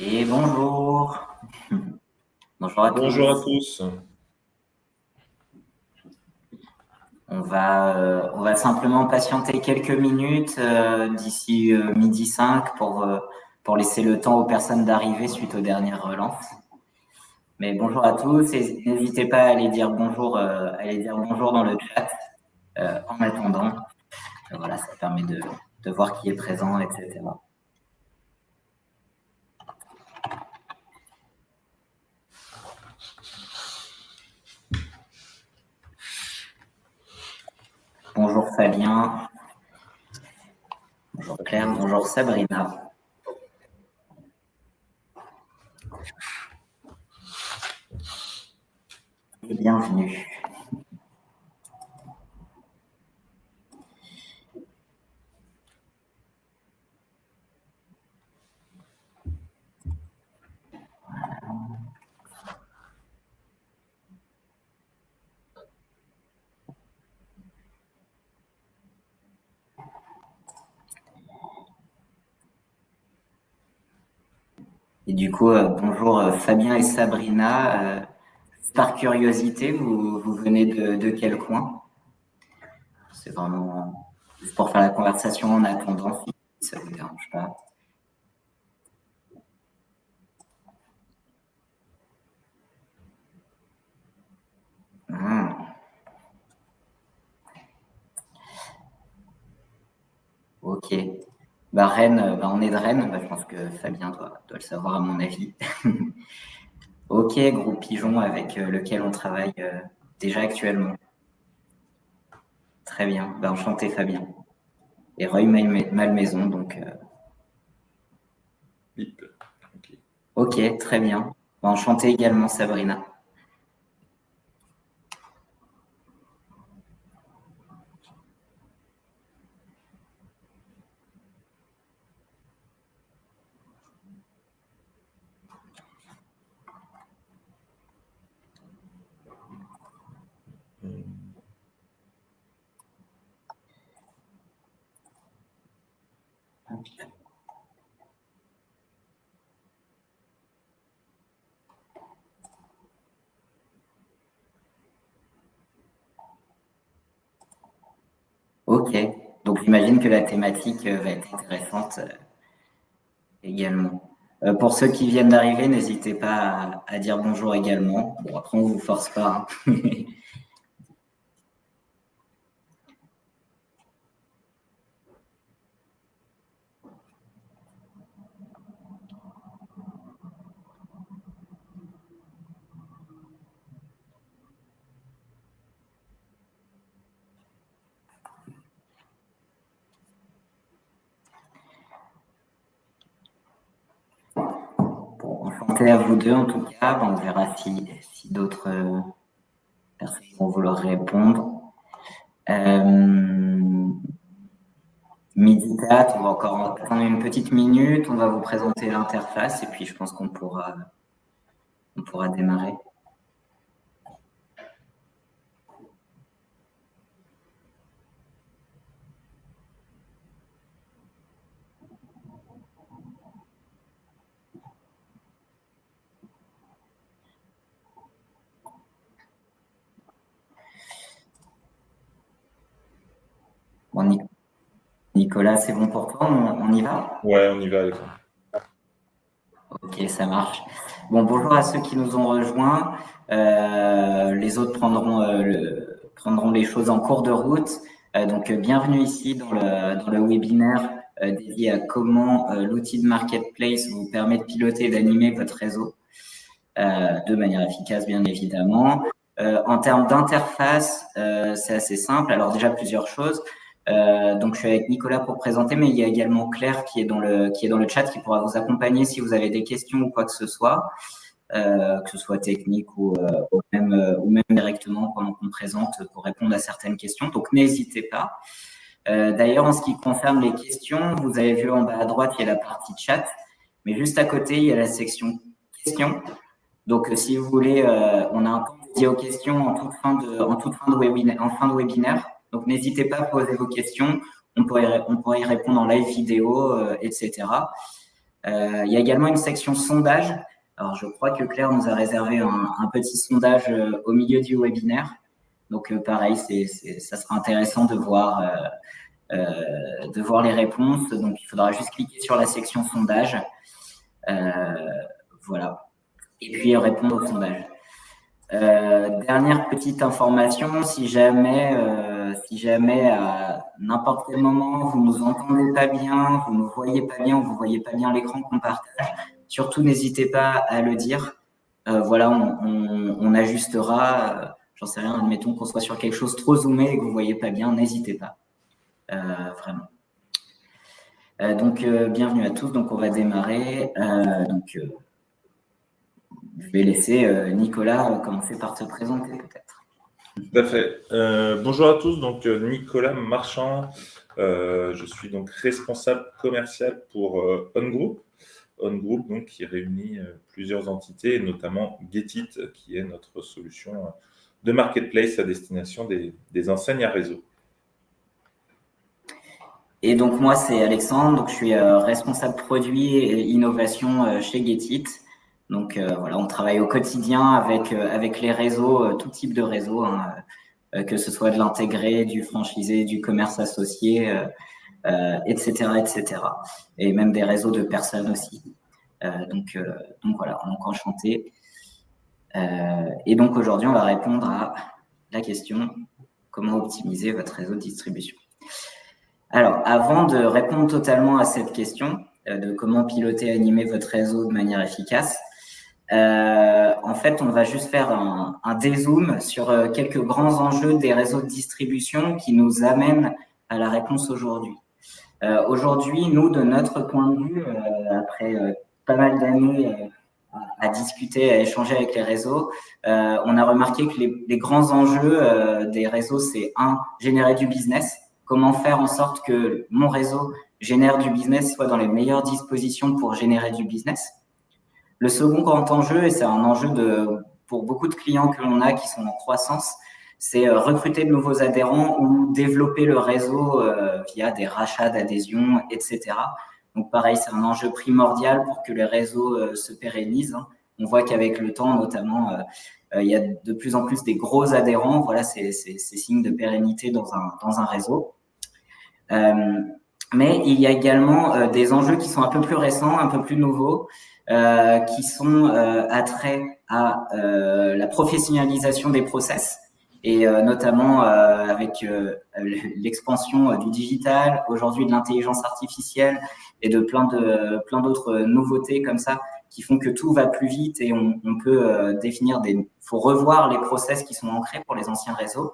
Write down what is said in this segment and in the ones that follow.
Et bonjour. Bonjour à Bonjour à tous. tous. On va simplement patienter quelques minutes d'ici midi 5 pour laisser le temps aux personnes d'arriver suite aux dernières relances. Mais bonjour à tous et n'hésitez pas à aller dire bonjour dans le chat en attendant. Voilà, ça permet de voir qui est présent, etc. Bonjour Fabien. Bonjour Claire. Bonjour Sabrina. Et bienvenue. Et du coup, bonjour Fabien et Sabrina. Par curiosité, vous venez de quel coin? C'est vraiment juste pour faire la conversation en attendant, si ça vous dérange pas. Ah, ok. Bah, Rennes, on est de Rennes. Bah, je pense que Fabien doit le savoir à mon avis. Ok, groupe Pigeon avec lequel on travaille déjà actuellement. Très bien. Bah, enchanté Fabien. Et Roy Malmaison, donc. Bip. Ok, très bien. Bah, enchanté également Sabrina. Ok. Donc j'imagine que la thématique va être intéressante également. Pour ceux qui viennent d'arriver, n'hésitez pas à dire bonjour également. Bon, après, on vous force pas, hein. Bon, enchanté à vous deux en tout cas. Bon, on verra si d'autres personnes vont vouloir répondre. Midi 4, on va encore attendre une petite minute. On va vous présenter l'interface et puis je pense qu'on pourra démarrer. Bon, Nicolas, c'est bon pour toi? On y va? Ouais, on y va, Alexandre. Ok, ça marche. Bon, bonjour à ceux qui nous ont rejoints. Les autres prendront les choses en cours de route. Donc, bienvenue ici dans le webinaire dédié à comment l'outil de marketplace vous permet de piloter et d'animer votre réseau de manière efficace, bien évidemment. En termes d'interface, c'est assez simple. Alors déjà, plusieurs choses. Donc, je suis avec Nicolas pour présenter, mais il y a également Claire qui est dans le chat, qui pourra vous accompagner si vous avez des questions ou quoi que ce soit technique ou même directement pendant qu'on présente pour répondre à certaines questions. Donc, n'hésitez pas. D'ailleurs, en ce qui concerne les questions, vous avez vu en bas à droite, il y a la partie chat, mais juste à côté, il y a la section questions. Donc, si vous voulez, on a un temps dédié aux questions en fin de webinaire. Donc, n'hésitez pas à poser vos questions. On pourrait y répondre en live vidéo, etc. Il y a également une section sondage. Alors, je crois que Claire nous a réservé un petit sondage au milieu du webinaire. Donc, pareil, ça sera intéressant de voir les réponses. Donc, il faudra juste cliquer sur la section sondage. Voilà. Et puis, répondre au sondage. Dernière petite information, si jamais à n'importe quel moment vous nous entendez pas bien, vous nous voyez pas bien ou vous voyez pas bien l'écran qu'on partage, surtout n'hésitez pas à le dire. Voilà, on ajustera. J'en sais rien, admettons qu'on soit sur quelque chose trop zoomé et que vous voyez pas bien, n'hésitez pas. Vraiment. Donc, bienvenue à tous. Donc, on va démarrer. Je vais laisser Nicolas commencer par se présenter peut-être. Tout à fait. Bonjour à tous, donc Nicolas Marchand. Je suis donc responsable commercial pour On Group. On Group, donc, qui réunit plusieurs entités, et notamment Getit, qui est notre solution de marketplace à destination des enseignes à réseau. Et donc moi c'est Alexandre, donc je suis responsable produit et innovation chez Getit. Donc voilà, on travaille au quotidien avec les réseaux, tout type de réseaux, hein, que ce soit de l'intégré, du franchisé, du commerce associé, etc., etc. Et même des réseaux de personnes aussi. Donc voilà, donc enchanté. Et donc aujourd'hui, on va répondre à la question comment optimiser votre réseau de distribution. Alors, avant de répondre totalement à cette question de comment piloter et animer votre réseau de manière efficace, en fait, on va juste faire un dézoom sur quelques grands enjeux des réseaux de distribution qui nous amènent à la réponse aujourd'hui. Aujourd'hui, nous, de notre point de vue, après pas mal d'années à discuter, à échanger avec les réseaux, on a remarqué que les grands enjeux des réseaux, c'est générer du business. Comment faire en sorte que mon réseau génère du business, soit dans les meilleures dispositions pour générer du business. Le second grand enjeu, et c'est un enjeu pour beaucoup de clients que l'on a qui sont en croissance, c'est recruter de nouveaux adhérents ou développer le réseau via des rachats d'adhésions, etc. Donc pareil, c'est un enjeu primordial pour que les réseaux se pérennisent. On voit qu'avec le temps, notamment, il y a de plus en plus des gros adhérents. Voilà, c'est signe de pérennité dans un réseau. Mais il y a également des enjeux qui sont un peu plus récents, un peu plus nouveaux, qui sont attraits à la professionnalisation des process et notamment avec l'expansion du digital, aujourd'hui de l'intelligence artificielle et de plein d'autres nouveautés comme ça qui font que tout va plus vite et on peut définir faut revoir les process qui sont ancrés pour les anciens réseaux.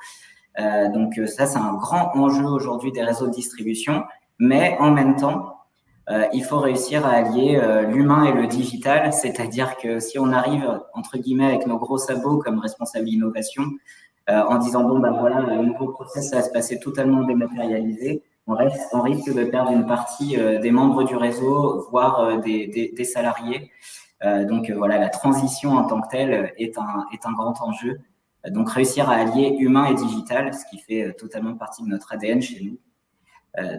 Donc ça, c'est un grand enjeu aujourd'hui des réseaux de distribution, mais en même temps, il faut réussir à allier l'humain et le digital, c'est-à-dire que si on arrive, entre guillemets, avec nos gros sabots comme responsable innovation, en disant, bon, ben voilà, le nouveau process, ça va se passer totalement dématérialisé, on risque de perdre une partie des membres du réseau, voire des salariés. Donc voilà, la transition en tant que telle est un grand enjeu. Donc réussir à allier humain et digital, ce qui fait totalement partie de notre ADN chez nous.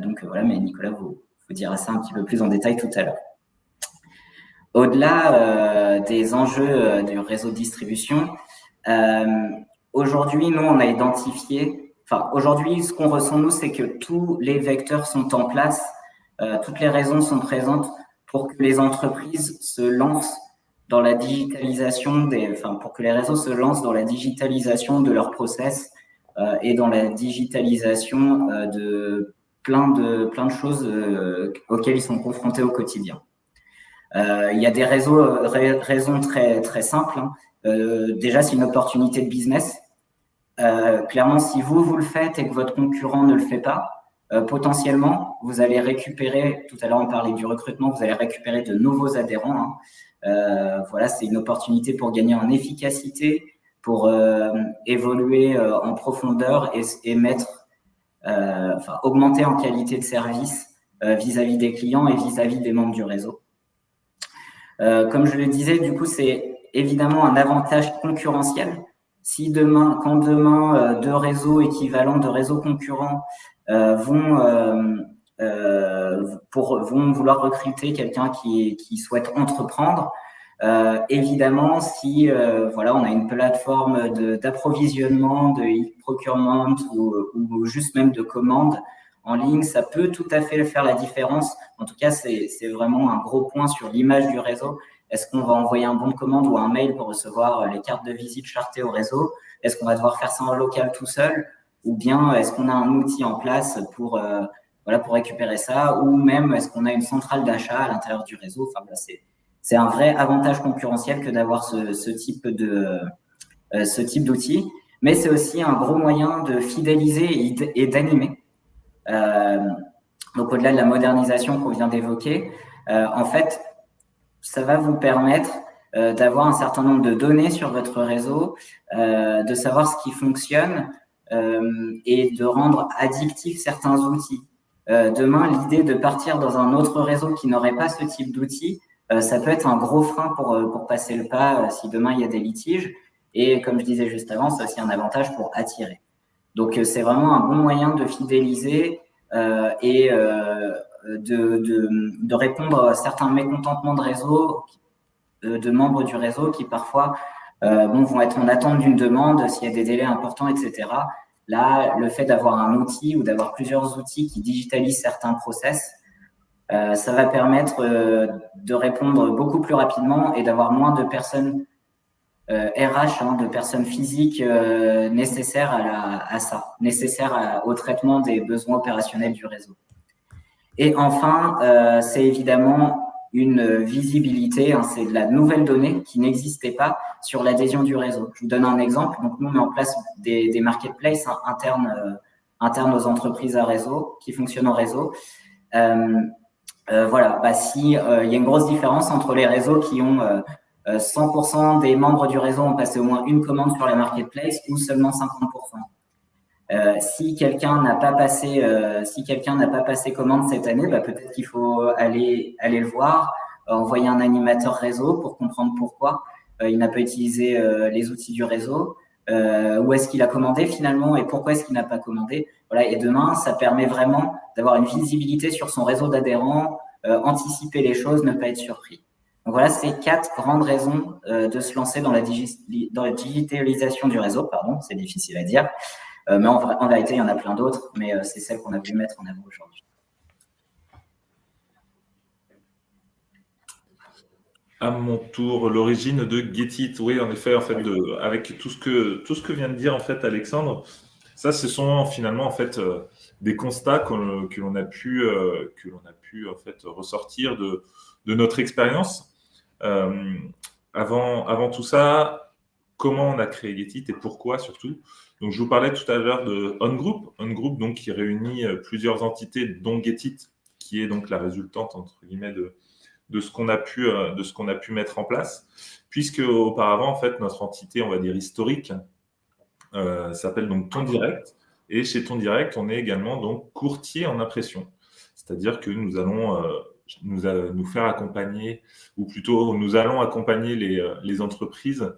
Donc voilà, mais Nicolas vous dira ça un petit peu plus en détail tout à l'heure. Au-delà des enjeux du réseau de distribution, aujourd'hui, nous, on a identifié, aujourd'hui, ce qu'on ressent, nous, c'est que tous les vecteurs sont en place, toutes les raisons sont présentes pour que les entreprises se lancent dans la digitalisation pour que les réseaux se lancent dans la digitalisation de leurs process et dans la digitalisation de plein de choses auxquelles ils sont confrontés au quotidien. Il y a des raisons très, très simples. Hein. Déjà, c'est une opportunité de business. Clairement, si vous le faites et que votre concurrent ne le fait pas, potentiellement, vous allez récupérer, tout à l'heure on parlait du recrutement, vous allez récupérer de nouveaux adhérents. Hein. Voilà, c'est une opportunité pour gagner en efficacité, pour évoluer en profondeur et augmenter en qualité de service vis-à-vis des clients et vis-à-vis des membres du réseau. Comme je le disais, du coup, c'est évidemment un avantage concurrentiel. Quand demain deux réseaux équivalents, deux réseaux concurrents vont vont vouloir recruter quelqu'un qui souhaite entreprendre. Évidemment, si voilà, on a une plateforme d'approvisionnement, de e-procurement ou juste même de commande en ligne, ça peut tout à fait faire la différence. En tout cas, c'est vraiment un gros point sur l'image du réseau. Est-ce qu'on va envoyer un bon de commande ou un mail pour recevoir les cartes de visite chartées au réseau? Est-ce qu'on va devoir faire ça en local tout seul? Ou bien est-ce qu'on a un outil en place pour voilà, pour récupérer ça? Ou même est-ce qu'on a une centrale d'achat à l'intérieur du réseau? Enfin, voilà, c'est un vrai avantage concurrentiel que d'avoir ce type d'outil, mais c'est aussi un gros moyen de fidéliser et d'animer. Donc, au-delà de la modernisation qu'on vient d'évoquer, en fait, ça va vous permettre d'avoir un certain nombre de données sur votre réseau, de savoir ce qui fonctionne et de rendre addictifs certains outils. Demain, l'idée de partir dans un autre réseau qui n'aurait pas ce type d'outils, ça peut être un gros frein pour passer le pas si demain il y a des litiges. Et comme je disais juste avant, c'est aussi un avantage pour attirer. Donc, c'est vraiment un bon moyen de fidéliser et de répondre à certains mécontentements de réseau, de membres du réseau qui parfois vont être en attente d'une demande, s'il y a des délais importants, etc. Là, le fait d'avoir un outil ou d'avoir plusieurs outils qui digitalisent certains process, ça va permettre de répondre beaucoup plus rapidement et d'avoir moins de personnes RH, de personnes physiques nécessaires à ça, nécessaires au traitement des besoins opérationnels du réseau. Et enfin, c'est évidemment une visibilité, c'est de la nouvelle donnée qui n'existait pas sur l'adhésion du réseau. Je vous donne un exemple. Donc, nous, on met en place des marketplaces internes aux entreprises à réseau, qui fonctionnent en réseau. Voilà, si il y a une grosse différence entre les réseaux qui ont 100% des membres du réseau ont passé au moins une commande sur la marketplace ou seulement 50%. Si quelqu'un n'a pas passé commande cette année, peut-être qu'il faut aller le voir, envoyer un animateur réseau pour comprendre pourquoi il n'a pas utilisé les outils du réseau, où est-ce qu'il a commandé finalement et pourquoi est-ce qu'il n'a pas commandé. Voilà, et demain, ça permet vraiment d'avoir une visibilité sur son réseau d'adhérents, anticiper les choses, ne pas être surpris. Donc voilà, c'est 4 grandes raisons de se lancer dans la digitalisation du réseau. Pardon, c'est difficile à dire. Mais en vérité, il y en a plein d'autres, mais c'est celle qu'on a voulu mettre en avant aujourd'hui. À mon tour, l'origine de Getit. Oui, en effet, avec tout ce que vient de dire en fait Alexandre, ça, ce sont finalement en fait des constats que l'on a pu en fait ressortir de notre expérience. Avant tout ça, comment on a créé Getit et pourquoi surtout. Donc, je vous parlais tout à l'heure de OnGroup, donc qui réunit plusieurs entités, dont Getit, qui est donc la résultante entre guillemets de ce qu'on a pu mettre en place, puisque auparavant en fait notre entité, on va dire historique, s'appelle donc TonDirect, et chez TonDirect, on est également donc courtier en impression, c'est-à-dire que nous allons nous faire accompagner, ou plutôt nous allons accompagner les entreprises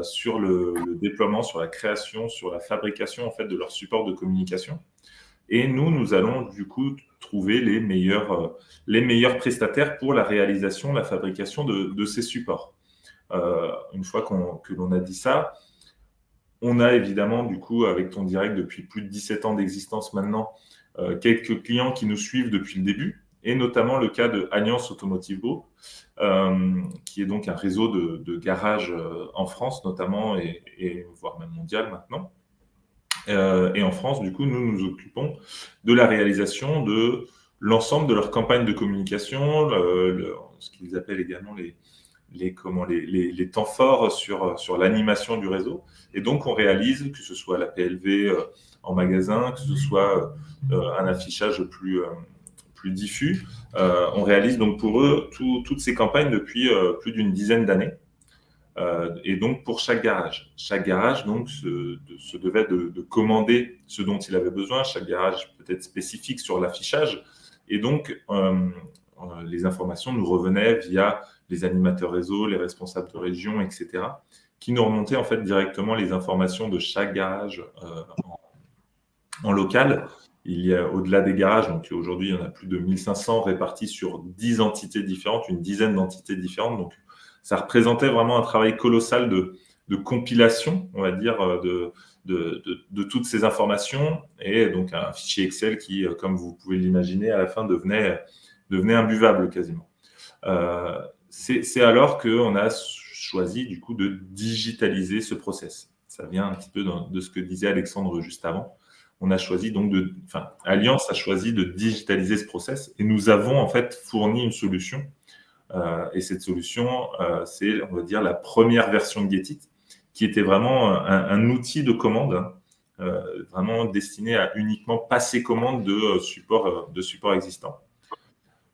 sur le déploiement, sur la création, sur la fabrication en fait de leur support de communication. Et nous allons du coup trouver les meilleurs prestataires pour la réalisation, la fabrication de ces supports. Une fois que l'on a dit ça, on a évidemment du coup avec TonDirect depuis plus de 17 ans d'existence maintenant, quelques clients qui nous suivent depuis le début, et notamment le cas de Alliance Automotive Group, qui est donc un réseau de garages en France notamment, et voire même mondial maintenant. Et en France, du coup, nous nous occupons de la réalisation de l'ensemble de leur campagne de communication, ce qu'ils appellent également les temps forts sur l'animation du réseau. Et donc, on réalise, que ce soit la PLV en magasin, que ce soit un affichage plus diffus, on réalise donc pour eux toutes ces campagnes depuis plus d'une dizaine d'années. Et donc pour chaque garage donc se devait de commander ce dont il avait besoin. Chaque garage peut être spécifique sur l'affichage, et donc les informations nous revenaient via les animateurs réseau, les responsables de région, etc., qui nous remontaient en fait directement les informations de chaque garage en local. il y a au-delà des garages, donc aujourd'hui, il y en a plus de 1500 répartis sur 10 entités différentes, une dizaine d'entités différentes. Donc, ça représentait vraiment un travail colossal de compilation, on va dire, de toutes ces informations, et donc un fichier Excel qui, comme vous pouvez l'imaginer, à la fin devenait imbuvable quasiment. C'est alors qu'on a choisi du coup de digitaliser ce process. Ça vient un petit peu de ce que disait Alexandre juste avant. On a choisi donc Allianz a choisi de digitaliser ce process, et nous avons en fait fourni une solution. Et cette solution, c'est, on va dire, la première version de Getit, qui était vraiment un outil de commande, vraiment destiné à uniquement passer commande de support existant.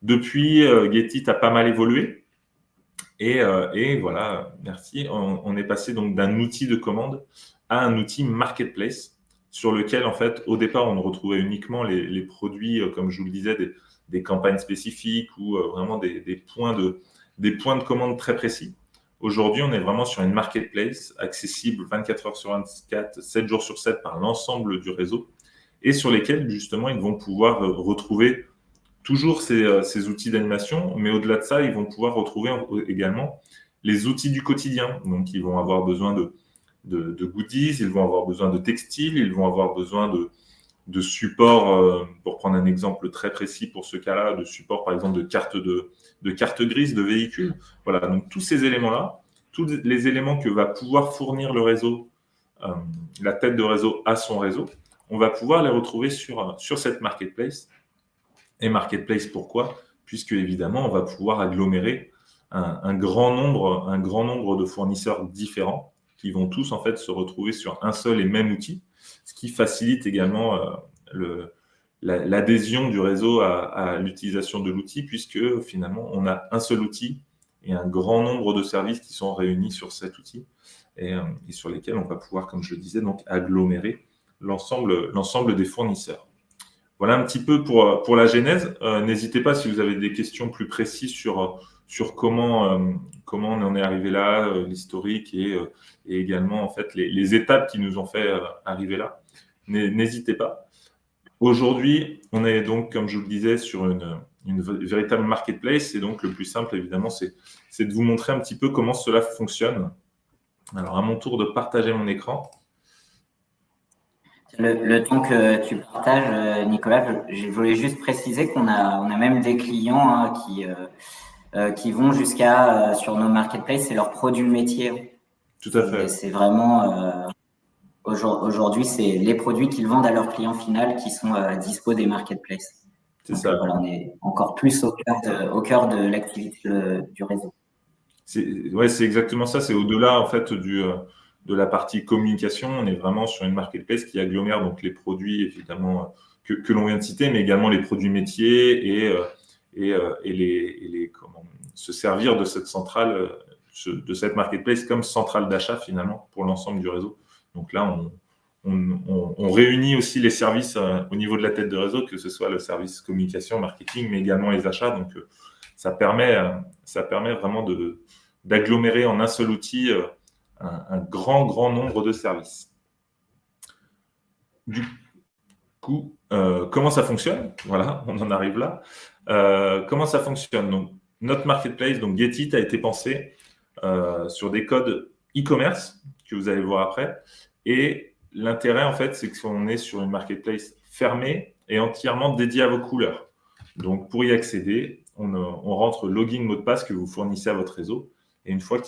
Depuis, Getit a pas mal évolué. Et voilà, merci. On est passé donc d'un outil de commande à un outil marketplace, sur lequel, en fait, au départ, on retrouvait uniquement les produits, comme je vous le disais, des campagnes spécifiques ou vraiment des points de commande très précis. Aujourd'hui, on est vraiment sur une marketplace accessible 24 heures sur 24, 7 jours sur 7 par l'ensemble du réseau, et sur lesquels, justement, ils vont pouvoir retrouver toujours ces outils d'animation, mais au-delà de ça, ils vont pouvoir retrouver également les outils du quotidien. Donc, ils vont avoir besoin de goodies, ils vont avoir besoin de textiles, ils vont avoir besoin de support, pour prendre un exemple très précis pour ce cas-là, de support par exemple de carte grise de véhicule. Voilà, donc tous ces éléments-là, tous les éléments que va pouvoir fournir le réseau, la tête de réseau à son réseau, on va pouvoir les retrouver sur cette marketplace. Et marketplace, pourquoi ? Puisque évidemment, on va pouvoir agglomérer un grand nombre de fournisseurs différents qui vont tous en fait se retrouver sur un seul et même outil, ce qui facilite également l'adhésion du réseau à l'utilisation de l'outil, puisque finalement, on a un seul outil et un grand nombre de services qui sont réunis sur cet outil et sur lesquels on va pouvoir, comme je le disais, donc agglomérer l'ensemble des fournisseurs. Voilà un petit peu pour la genèse. N'hésitez pas si vous avez des questions plus précises sur comment on en est arrivé là, l'historique et également en fait les étapes qui nous ont fait arriver là. N'hésitez pas. Aujourd'hui, on est donc, comme je vous le disais, sur une véritable marketplace, et donc le plus simple évidemment, c'est de vous montrer un petit peu comment cela fonctionne. Alors à mon tour de partager mon écran. Le temps que tu partages, Nicolas, je voulais juste préciser qu'on a même des clients qui vont jusqu'à sur nos marketplaces, c'est leur produit métier. Tout à fait. C'est vraiment aujourd'hui, c'est les produits qu'ils vendent à leurs clients finaux qui sont à dispo des marketplaces. C'est ça. Voilà, on est encore plus au cœur de l'activité du réseau. C'est exactement ça. C'est au-delà en fait de la partie communication. On est vraiment sur une marketplace qui agglomère donc les produits évidemment que l'on vient de citer, mais également les produits métiers et comment se servir de cette centrale, de cette marketplace comme centrale d'achat finalement pour l'ensemble du réseau. Donc là, on réunit aussi les services au niveau de la tête de réseau, que ce soit le service communication, marketing, mais également les achats. Donc ça permet vraiment d'agglomérer en un seul outil un grand nombre de services. Du coup, comment ça fonctionne ? Voilà, on en arrive là. Comment ça fonctionne ? Donc, notre marketplace, donc Getit, a été pensé sur des codes e-commerce que vous allez voir après. Et l'intérêt, en fait, c'est qu'on est sur une marketplace fermée et entièrement dédiée à vos couleurs. Donc, pour y accéder, on rentre login, mot de passe que vous fournissez à votre réseau. Et une fois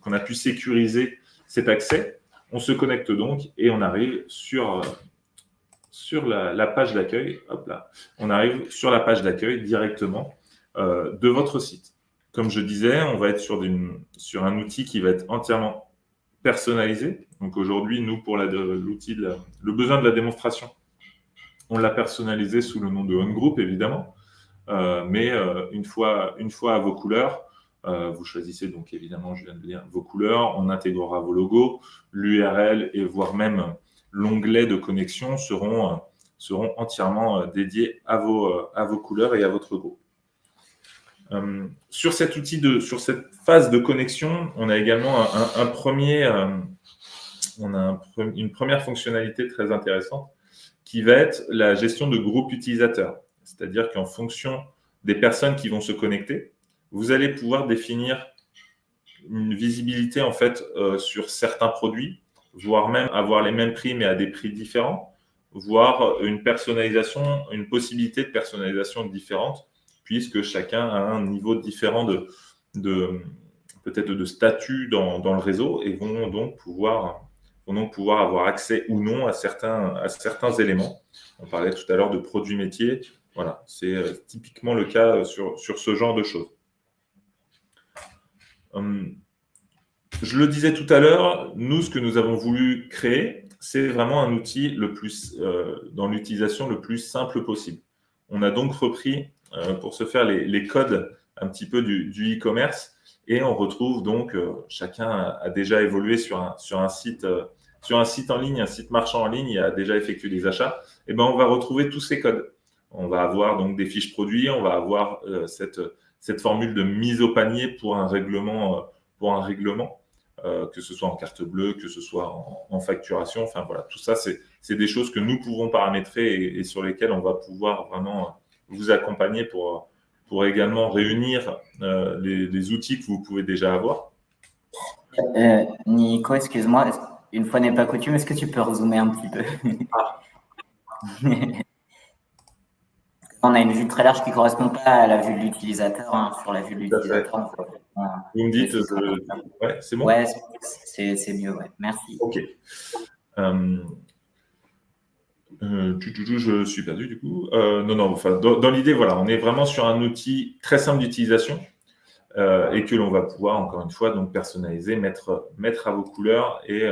qu'on a pu sécuriser cet accès, on se connecte donc et on arrive sur la page d'accueil. Hop là, on arrive sur la page d'accueil directement de votre site. Comme je disais, on va être sur un outil qui va être entièrement personnalisé. Donc aujourd'hui, nous, pour l'outil, le besoin de la démonstration, on l'a personnalisé sous le nom de OnGroup, évidemment. Mais une fois à vos couleurs, vous choisissez donc évidemment, je viens de dire, vos couleurs, on intégrera vos logos, l'URL et voire même l'onglet de connexion seront entièrement dédiés à vos couleurs et à votre logo. Sur cette phase de connexion, on a également une première fonctionnalité très intéressante qui va être la gestion de groupes utilisateurs. C'est-à-dire qu'en fonction des personnes qui vont se connecter, vous allez pouvoir définir une visibilité en fait sur certains produits, voire même avoir les mêmes prix mais à des prix différents, voire une personnalisation, une possibilité de personnalisation différente, puisque chacun a un niveau différent peut-être de statut dans le réseau et vont donc pouvoir avoir accès ou non à certains éléments. On parlait tout à l'heure de produits métiers. Voilà, c'est typiquement le cas sur ce genre de choses. Je le disais tout à l'heure, nous, ce que nous avons voulu créer, c'est vraiment un outil dans l'utilisation le plus simple possible. On a donc repris, pour se faire les codes un petit peu du e-commerce, et on retrouve donc, chacun a déjà évolué sur un site en ligne, un site marchand en ligne, il a déjà effectué des achats, et ben on va retrouver tous ces codes. On va avoir donc des fiches produits, on va avoir cette formule de mise au panier pour un règlement, que ce soit en carte bleue, que ce soit en facturation. Enfin voilà, tout ça, c'est des choses que nous pouvons paramétrer et sur lesquelles on va pouvoir vraiment vous accompagner pour également réunir les outils que vous pouvez déjà avoir. Nico, excuse-moi, une fois n'est pas coutume, est-ce que tu peux rezoomer un petit peu? On a une vue très large qui ne correspond pas à la vue de l'utilisateur. Hein. Sur la vue de l'utilisateur, vous me dites, ouais, c'est bon? Ouais, c'est mieux, ouais. Merci. Ok. Je suis perdu du coup. Non, enfin, dans l'idée, voilà, on est vraiment sur un outil très simple d'utilisation et que l'on va pouvoir, encore une fois, donc personnaliser, mettre à vos couleurs et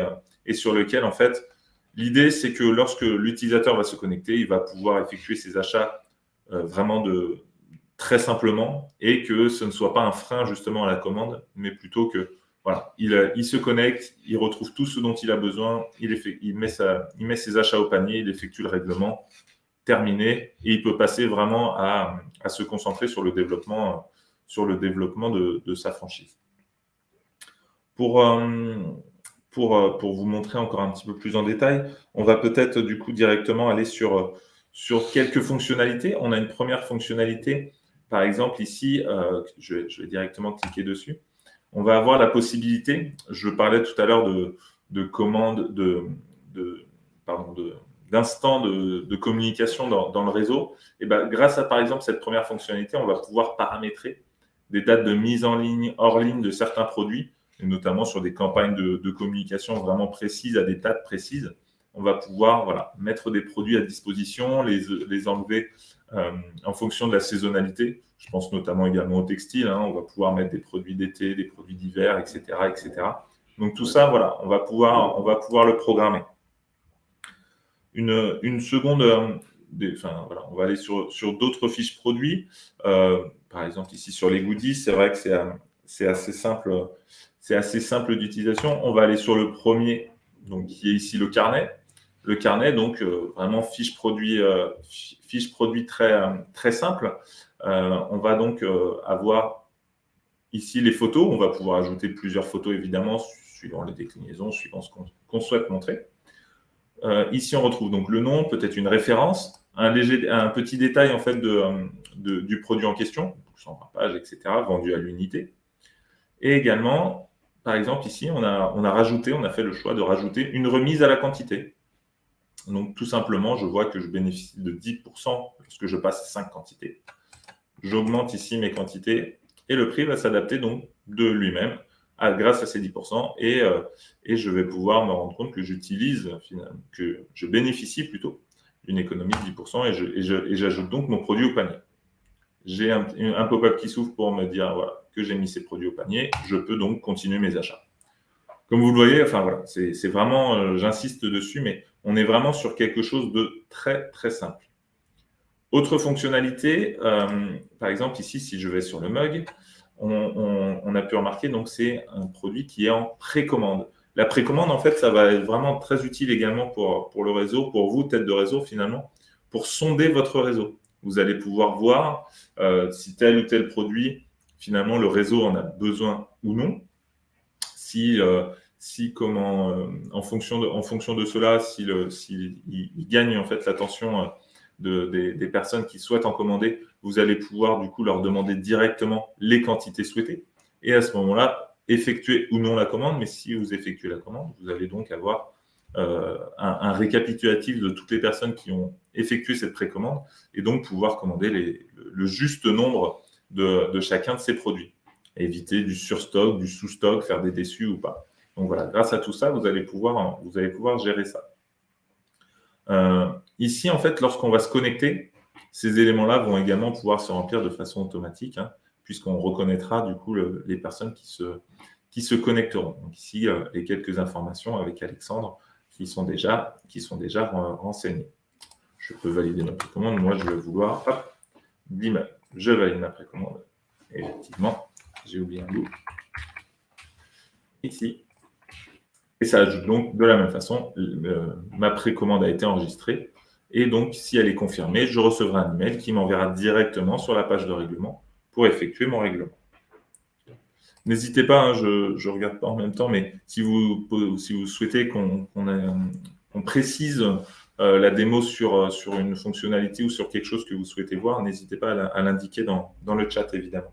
sur lequel, en fait, l'idée, c'est que lorsque l'utilisateur va se connecter, il va pouvoir effectuer ses achats vraiment très simplement et que ce ne soit pas un frein justement à la commande, mais plutôt que voilà, il se connecte, il retrouve tout ce dont il a besoin, il met ses achats au panier, il effectue le règlement, terminé, et il peut passer vraiment à se concentrer sur le développement de sa franchise. Pour vous montrer encore un petit peu plus en détail, on va peut-être du coup directement aller sur quelques fonctionnalités. On a une première fonctionnalité, par exemple ici, je vais directement cliquer dessus. On va avoir la possibilité, je parlais tout à l'heure de commandes, d'instants de communication dans le réseau. Et ben, grâce à, par exemple, cette première fonctionnalité, on va pouvoir paramétrer des dates de mise en ligne, hors ligne de certains produits, et notamment sur des campagnes de communication vraiment précises, à des dates précises. On va pouvoir mettre des produits à disposition, les enlever en fonction de la saisonnalité. Je pense notamment également au textile. On va pouvoir mettre des produits d'été, des produits d'hiver, etc., etc. Donc tout ça, voilà, on va pouvoir le programmer. Une seconde, on va aller sur d'autres fiches produits. Par exemple, ici sur les goodies, c'est vrai que c'est assez simple. C'est assez simple d'utilisation. On va aller sur le premier, donc qui est ici le carnet. Le carnet, donc vraiment fiche produit très simple. On va donc avoir ici les photos. On va pouvoir ajouter plusieurs photos, évidemment, suivant les déclinaisons, suivant ce qu'on souhaite montrer. Ici, on retrouve donc le nom, peut-être une référence, un petit détail en fait du produit en question, 120 pages, etc., vendu à l'unité. Et également, par exemple, ici, on a fait le choix de rajouter une remise à la quantité. Donc, tout simplement, je vois que je bénéficie de 10% lorsque je passe 5 quantités. J'augmente ici mes quantités et le prix va s'adapter donc de lui-même grâce à ces 10% et je vais pouvoir me rendre compte que que je bénéficie plutôt d'une économie de 10% et j'ajoute donc mon produit au panier. J'ai un pop-up qui s'ouvre pour me dire que j'ai mis ces produits au panier. Je peux donc continuer mes achats. Comme vous le voyez, enfin voilà, c'est vraiment, j'insiste dessus, mais on est vraiment sur quelque chose de très, très simple. Autre fonctionnalité, par exemple, ici, si je vais sur le mug, on a pu remarquer, donc c'est un produit qui est en précommande. La précommande, en fait, ça va être vraiment très utile également pour le réseau, pour vous, tête de réseau, finalement, pour sonder votre réseau. Vous allez pouvoir voir si tel ou tel produit, finalement, le réseau en a besoin ou non. Si en fonction de cela, s'il gagne en fait l'attention des personnes qui souhaitent en commander, vous allez pouvoir du coup leur demander directement les quantités souhaitées. Et à ce moment-là, effectuer ou non la commande, mais si vous effectuez la commande, vous allez donc avoir un récapitulatif de toutes les personnes qui ont effectué cette précommande et donc pouvoir commander le juste nombre de chacun de ces produits. Éviter du surstock, du sous-stock, faire des déçus ou pas. Donc voilà, grâce à tout ça, vous allez pouvoir gérer ça. Ici, en fait, lorsqu'on va se connecter, ces éléments-là vont également pouvoir se remplir de façon automatique, puisqu'on reconnaîtra du coup les personnes qui se connecteront. Donc ici, les quelques informations avec Alexandre qui sont déjà renseignées. Je peux valider ma précommande. Moi, je vais vouloir, je valide ma précommande. Effectivement, j'ai oublié un bout. Ici. Et ça ajoute donc de la même façon, ma précommande a été enregistrée. Et donc, si elle est confirmée, je recevrai un email qui m'enverra directement sur la page de règlement pour effectuer mon règlement. N'hésitez pas, je ne regarde pas en même temps, mais si vous souhaitez qu'on précise la démo sur une fonctionnalité ou sur quelque chose que vous souhaitez voir, n'hésitez pas à l'indiquer dans le chat, évidemment.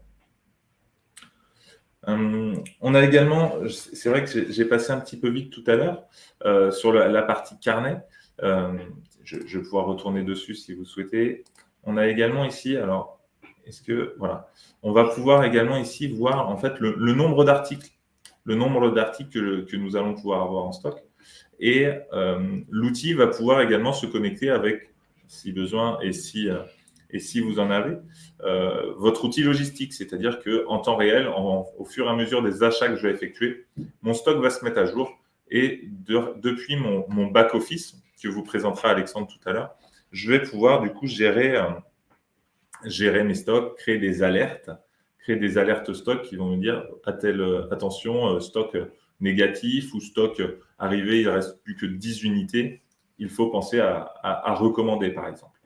On a également, c'est vrai que j'ai passé un petit peu vite tout à l'heure sur la partie carnet. Je vais pouvoir retourner dessus si vous souhaitez. On a également ici, alors, on va pouvoir également ici voir en fait le nombre d'articles, que nous allons pouvoir avoir en stock. Et l'outil va pouvoir également se connecter avec, si besoin et si vous en avez, votre outil logistique. C'est-à-dire qu'en temps réel, au fur et à mesure des achats que je vais effectuer, mon stock va se mettre à jour. Et depuis mon back-office, que vous présentera Alexandre tout à l'heure, je vais pouvoir du coup gérer mes stocks, créer des alertes stock qui vont me dire attention, stock négatif ou stock arrivé, il ne reste plus que 10 unités, il faut penser à recommander par exemple.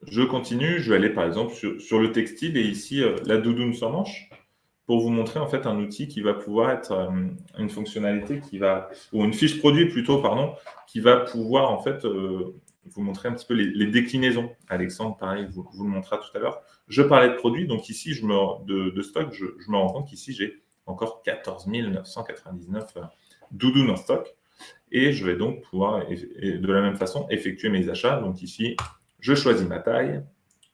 Je continue, je vais aller par exemple sur le textile et ici la doudoune sans manche pour vous montrer en fait un outil qui va pouvoir être une fonctionnalité ou une fiche produit plutôt, qui va pouvoir en fait vous montrer un petit peu les déclinaisons. Alexandre, pareil, vous le montrera tout à l'heure. Je parlais de produits, donc ici, de stock, je me rends compte qu'ici, j'ai encore 14 999 doudounes en stock. Et je vais donc pouvoir, de la même façon, effectuer mes achats. Donc ici, je choisis ma taille.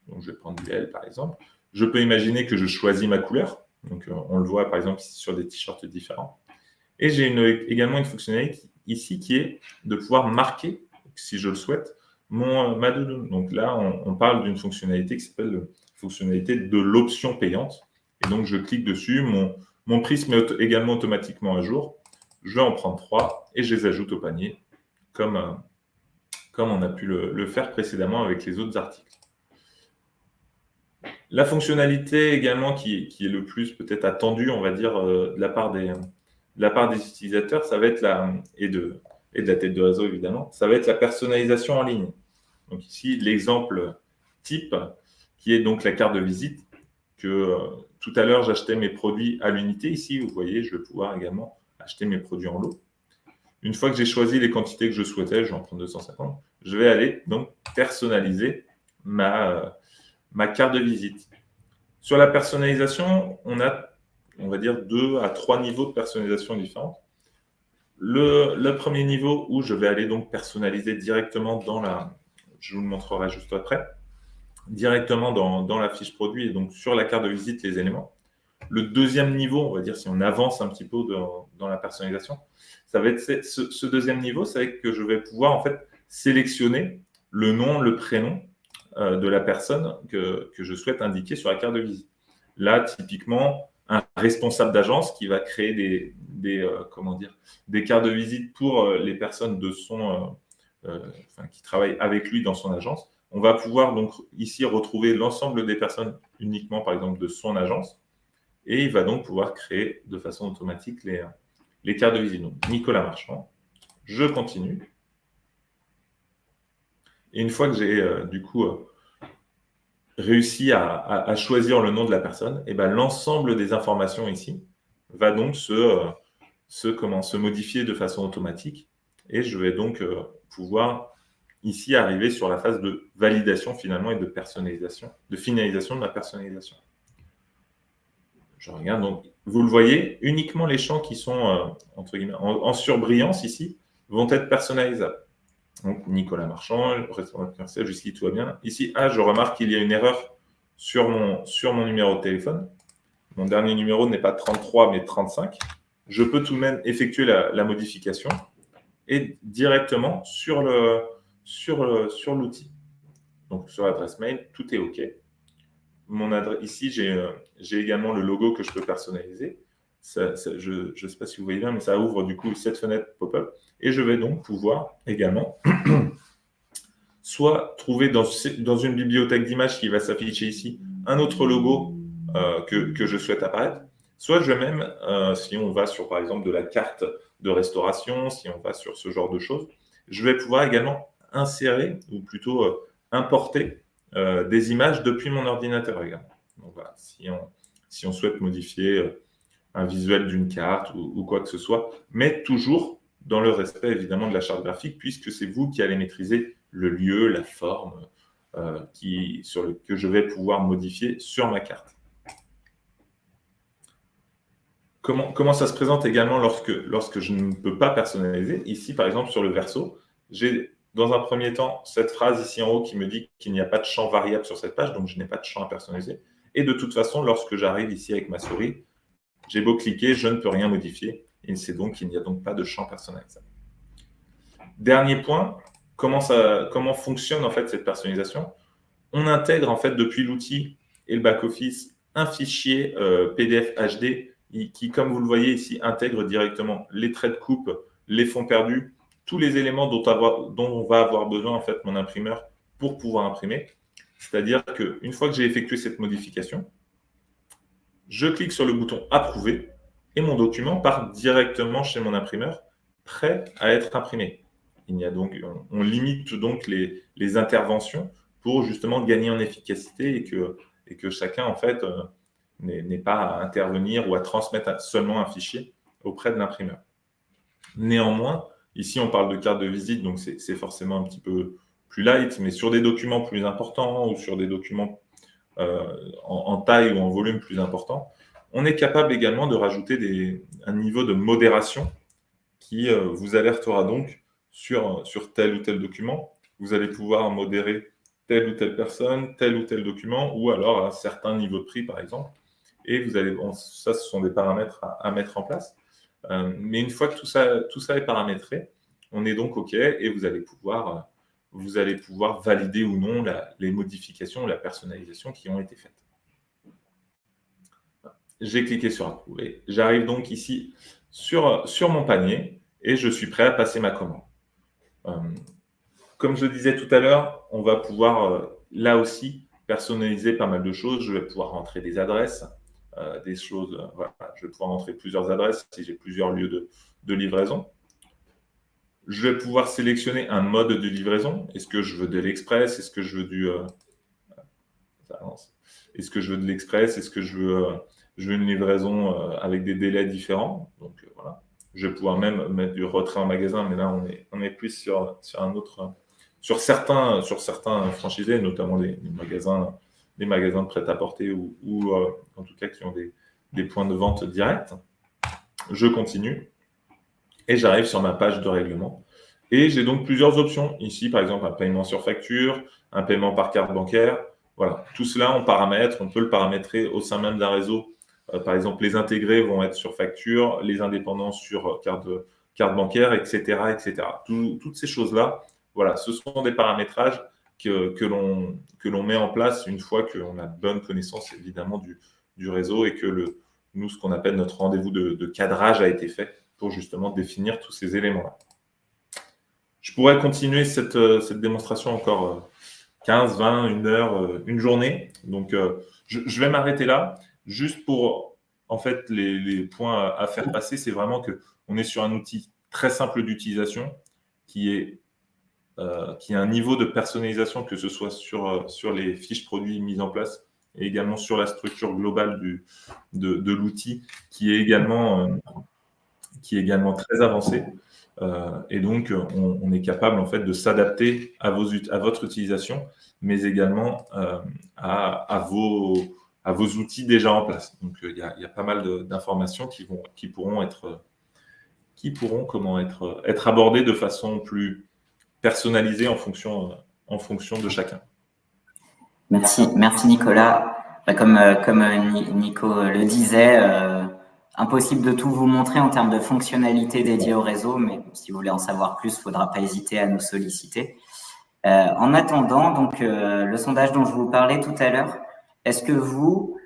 Donc je vais prendre du L, par exemple. Je peux imaginer que je choisis ma couleur. Donc on le voit, par exemple, ici, sur des t-shirts différents. Et j'ai également une fonctionnalité ici qui est de pouvoir marquer, si je le souhaite, ma doudoune. Donc là, on parle d'une fonctionnalité qui s'appelle la fonctionnalité de l'option payante. Et donc, je clique dessus. Mon prix se met également automatiquement à jour. Je vais en prendre 3 et je les ajoute au panier, comme on a pu le faire précédemment avec les autres articles. La fonctionnalité également qui est le plus peut-être attendue, on va dire, de la part des utilisateurs, ça va être et de la tête de réseau évidemment, ça va être la personnalisation en ligne. Donc ici, l'exemple type qui est donc la carte de visite que tout à l'heure, j'achetais mes produits à l'unité. Ici, vous voyez, je vais pouvoir également acheter mes produits en lot. Une fois que j'ai choisi les quantités que je souhaitais, je vais en prendre 250, je vais aller donc personnaliser ma carte de visite. Sur la personnalisation, on va dire 2 à 3 niveaux de personnalisation différents. Le premier niveau où je vais aller donc personnaliser directement je vous le montrerai juste après, directement dans la fiche produit et donc sur la carte de visite les éléments. Le deuxième niveau, on va dire si on avance un petit peu dans la personnalisation, ça va être ce deuxième niveau, c'est que je vais pouvoir en fait sélectionner le nom, le prénom de la personne que je souhaite indiquer sur la carte de visite. Là, typiquement, un responsable d'agence qui va créer des cartes de visite pour les personnes qui travaillent avec lui dans son agence. On va pouvoir donc ici retrouver l'ensemble des personnes uniquement, par exemple, de son agence. Et il va donc pouvoir créer de façon automatique les cartes de visite. Donc, Nicolas Marchand, je continue. Et une fois que j'ai réussi à choisir le nom de la personne, et ben, l'ensemble des informations ici va donc se modifier de façon automatique. Et je vais donc pouvoir ici arriver sur la phase de validation finalement et de personnalisation, de finalisation de la personnalisation. Je regarde, donc vous le voyez, uniquement les champs qui sont entre guillemets, en surbrillance ici vont être personnalisables. Donc Nicolas Marchand, responsable commercial, jusqu'ici tout va bien. Ici, je remarque qu'il y a une erreur sur mon numéro de téléphone. Mon dernier numéro n'est pas 33 mais 35. Je peux tout de même effectuer la modification et directement sur l'outil. Donc sur l'adresse mail, tout est OK. Ici, j'ai également le logo que je peux personnaliser. Je ne sais pas si vous voyez bien, mais ça ouvre du coup cette fenêtre pop-up. Et je vais donc pouvoir également soit trouver dans une bibliothèque d'images qui va s'afficher ici un autre logo que je souhaite apparaître, soit je vais même, si on va sur par exemple de la carte de restauration, si on va sur ce genre de choses, je vais pouvoir également insérer ou plutôt importer des images depuis mon ordinateur également. Donc voilà, si on souhaite modifier un visuel d'une carte ou quoi que ce soit, mais toujours dans le respect évidemment de la charte graphique, puisque c'est vous qui allez maîtriser le lieu, la forme que je vais pouvoir modifier sur ma carte. Comment ça se présente également lorsque je ne peux pas personnaliser? Ici, par exemple, sur le verso, j'ai dans un premier temps cette phrase ici en haut qui me dit qu'il n'y a pas de champ variable sur cette page, donc je n'ai pas de champ à personnaliser. Et de toute façon, lorsque j'arrive ici avec ma souris, j'ai beau cliquer, je ne peux rien modifier. Et c'est donc qu'il n'y a donc pas de champ personnalisable. Dernier point, comment fonctionne en fait cette personnalisation? On intègre en fait depuis l'outil et le back-office un fichier PDF HD qui, comme vous le voyez ici, intègre directement les traits de coupe, les fonds perdus, tous les éléments dont on va avoir besoin en fait mon imprimeur pour pouvoir imprimer. C'est-à-dire qu'une fois que j'ai effectué cette modification, je clique sur le bouton approuver et mon document part directement chez mon imprimeur, prêt à être imprimé. On limite donc les interventions pour justement gagner en efficacité et que chacun en fait n'ait pas à intervenir ou à transmettre seulement un fichier auprès de l'imprimeur. Néanmoins, ici on parle de carte de visite, donc c'est forcément un petit peu plus light, mais sur des documents plus importants ou sur des documents en taille ou en volume plus important, on est capable également de rajouter un niveau de modération qui vous alertera donc sur tel ou tel document. Vous allez pouvoir modérer telle ou telle personne, tel ou tel document, ou alors à un certain niveau de prix, par exemple. Et ça, ce sont des paramètres à mettre en place. Mais une fois que tout ça est paramétré, on est donc OK et vous allez pouvoir valider ou non les modifications ou la personnalisation qui ont été faites. J'ai cliqué sur approuver. J'arrive donc ici sur mon panier et je suis prêt à passer ma commande. Comme je le disais tout à l'heure, on va pouvoir là aussi personnaliser pas mal de choses. Je vais pouvoir rentrer des adresses, des choses. Voilà. Je vais pouvoir rentrer plusieurs adresses si j'ai plusieurs lieux de livraison. Je vais pouvoir sélectionner un mode de livraison. Est-ce que je veux de l'express? Est-ce que je veux Est-ce que je veux de l'express? Est-ce que je veux une livraison avec des délais différents? Donc voilà. Je vais pouvoir même mettre du retrait en magasin, mais là on est plus sur un autre, sur certains franchisés, notamment des magasins de prêt-à-porter ou en tout cas qui ont des points de vente directs. Je continue et j'arrive sur ma page de règlement. Et j'ai donc plusieurs options. Ici, par exemple, un paiement sur facture, un paiement par carte bancaire. Voilà, tout cela, on peut le paramétrer au sein même d'un réseau. Par exemple, les intégrés vont être sur facture, les indépendants sur carte bancaire, etc., etc. Toutes ces choses-là, voilà, ce sont des paramétrages que l'on met en place une fois qu'on a bonne connaissance, évidemment, du réseau et que ce qu'on appelle notre rendez-vous de cadrage a été fait pour justement définir tous ces éléments-là. Je pourrais continuer cette démonstration encore 15, 20, une heure, une journée. Donc, je vais m'arrêter là. Juste pour, en fait, les points à faire passer, c'est vraiment qu'on est sur un outil très simple d'utilisation qui a un niveau de personnalisation, que ce soit sur les fiches produits mises en place et également sur la structure globale de l'outil qui est également très avancée. Et donc, on est capable en fait de s'adapter à votre utilisation, mais également à vos outils déjà en place. Donc, il y a pas mal d'informations qui pourront être abordées de façon plus personnalisée en fonction de chacun. Merci Nicolas. Comme Nico le disait, impossible de tout vous montrer en termes de fonctionnalités dédiées au réseau, mais si vous voulez en savoir plus, il ne faudra pas hésiter à nous solliciter. En attendant, donc le sondage dont je vous parlais tout à l'heure, est-ce que vous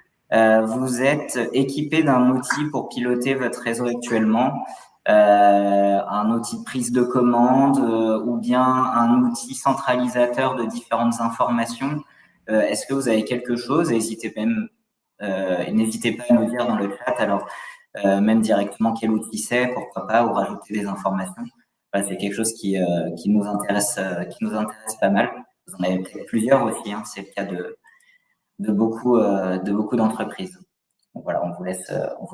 êtes équipé d'un outil pour piloter votre réseau actuellement, un outil de prise de commande ou bien un outil centralisateur de différentes informations? Est-ce que vous avez quelque chose? N'hésitez pas à nous dire dans le chat, alors même directement quel outil c'est, pourquoi pas, ou rajouter des informations. C'est quelque chose qui nous intéresse pas mal. Vous en avez peut-être plusieurs aussi, hein, c'est le cas de beaucoup d'entreprises. Donc voilà, on vous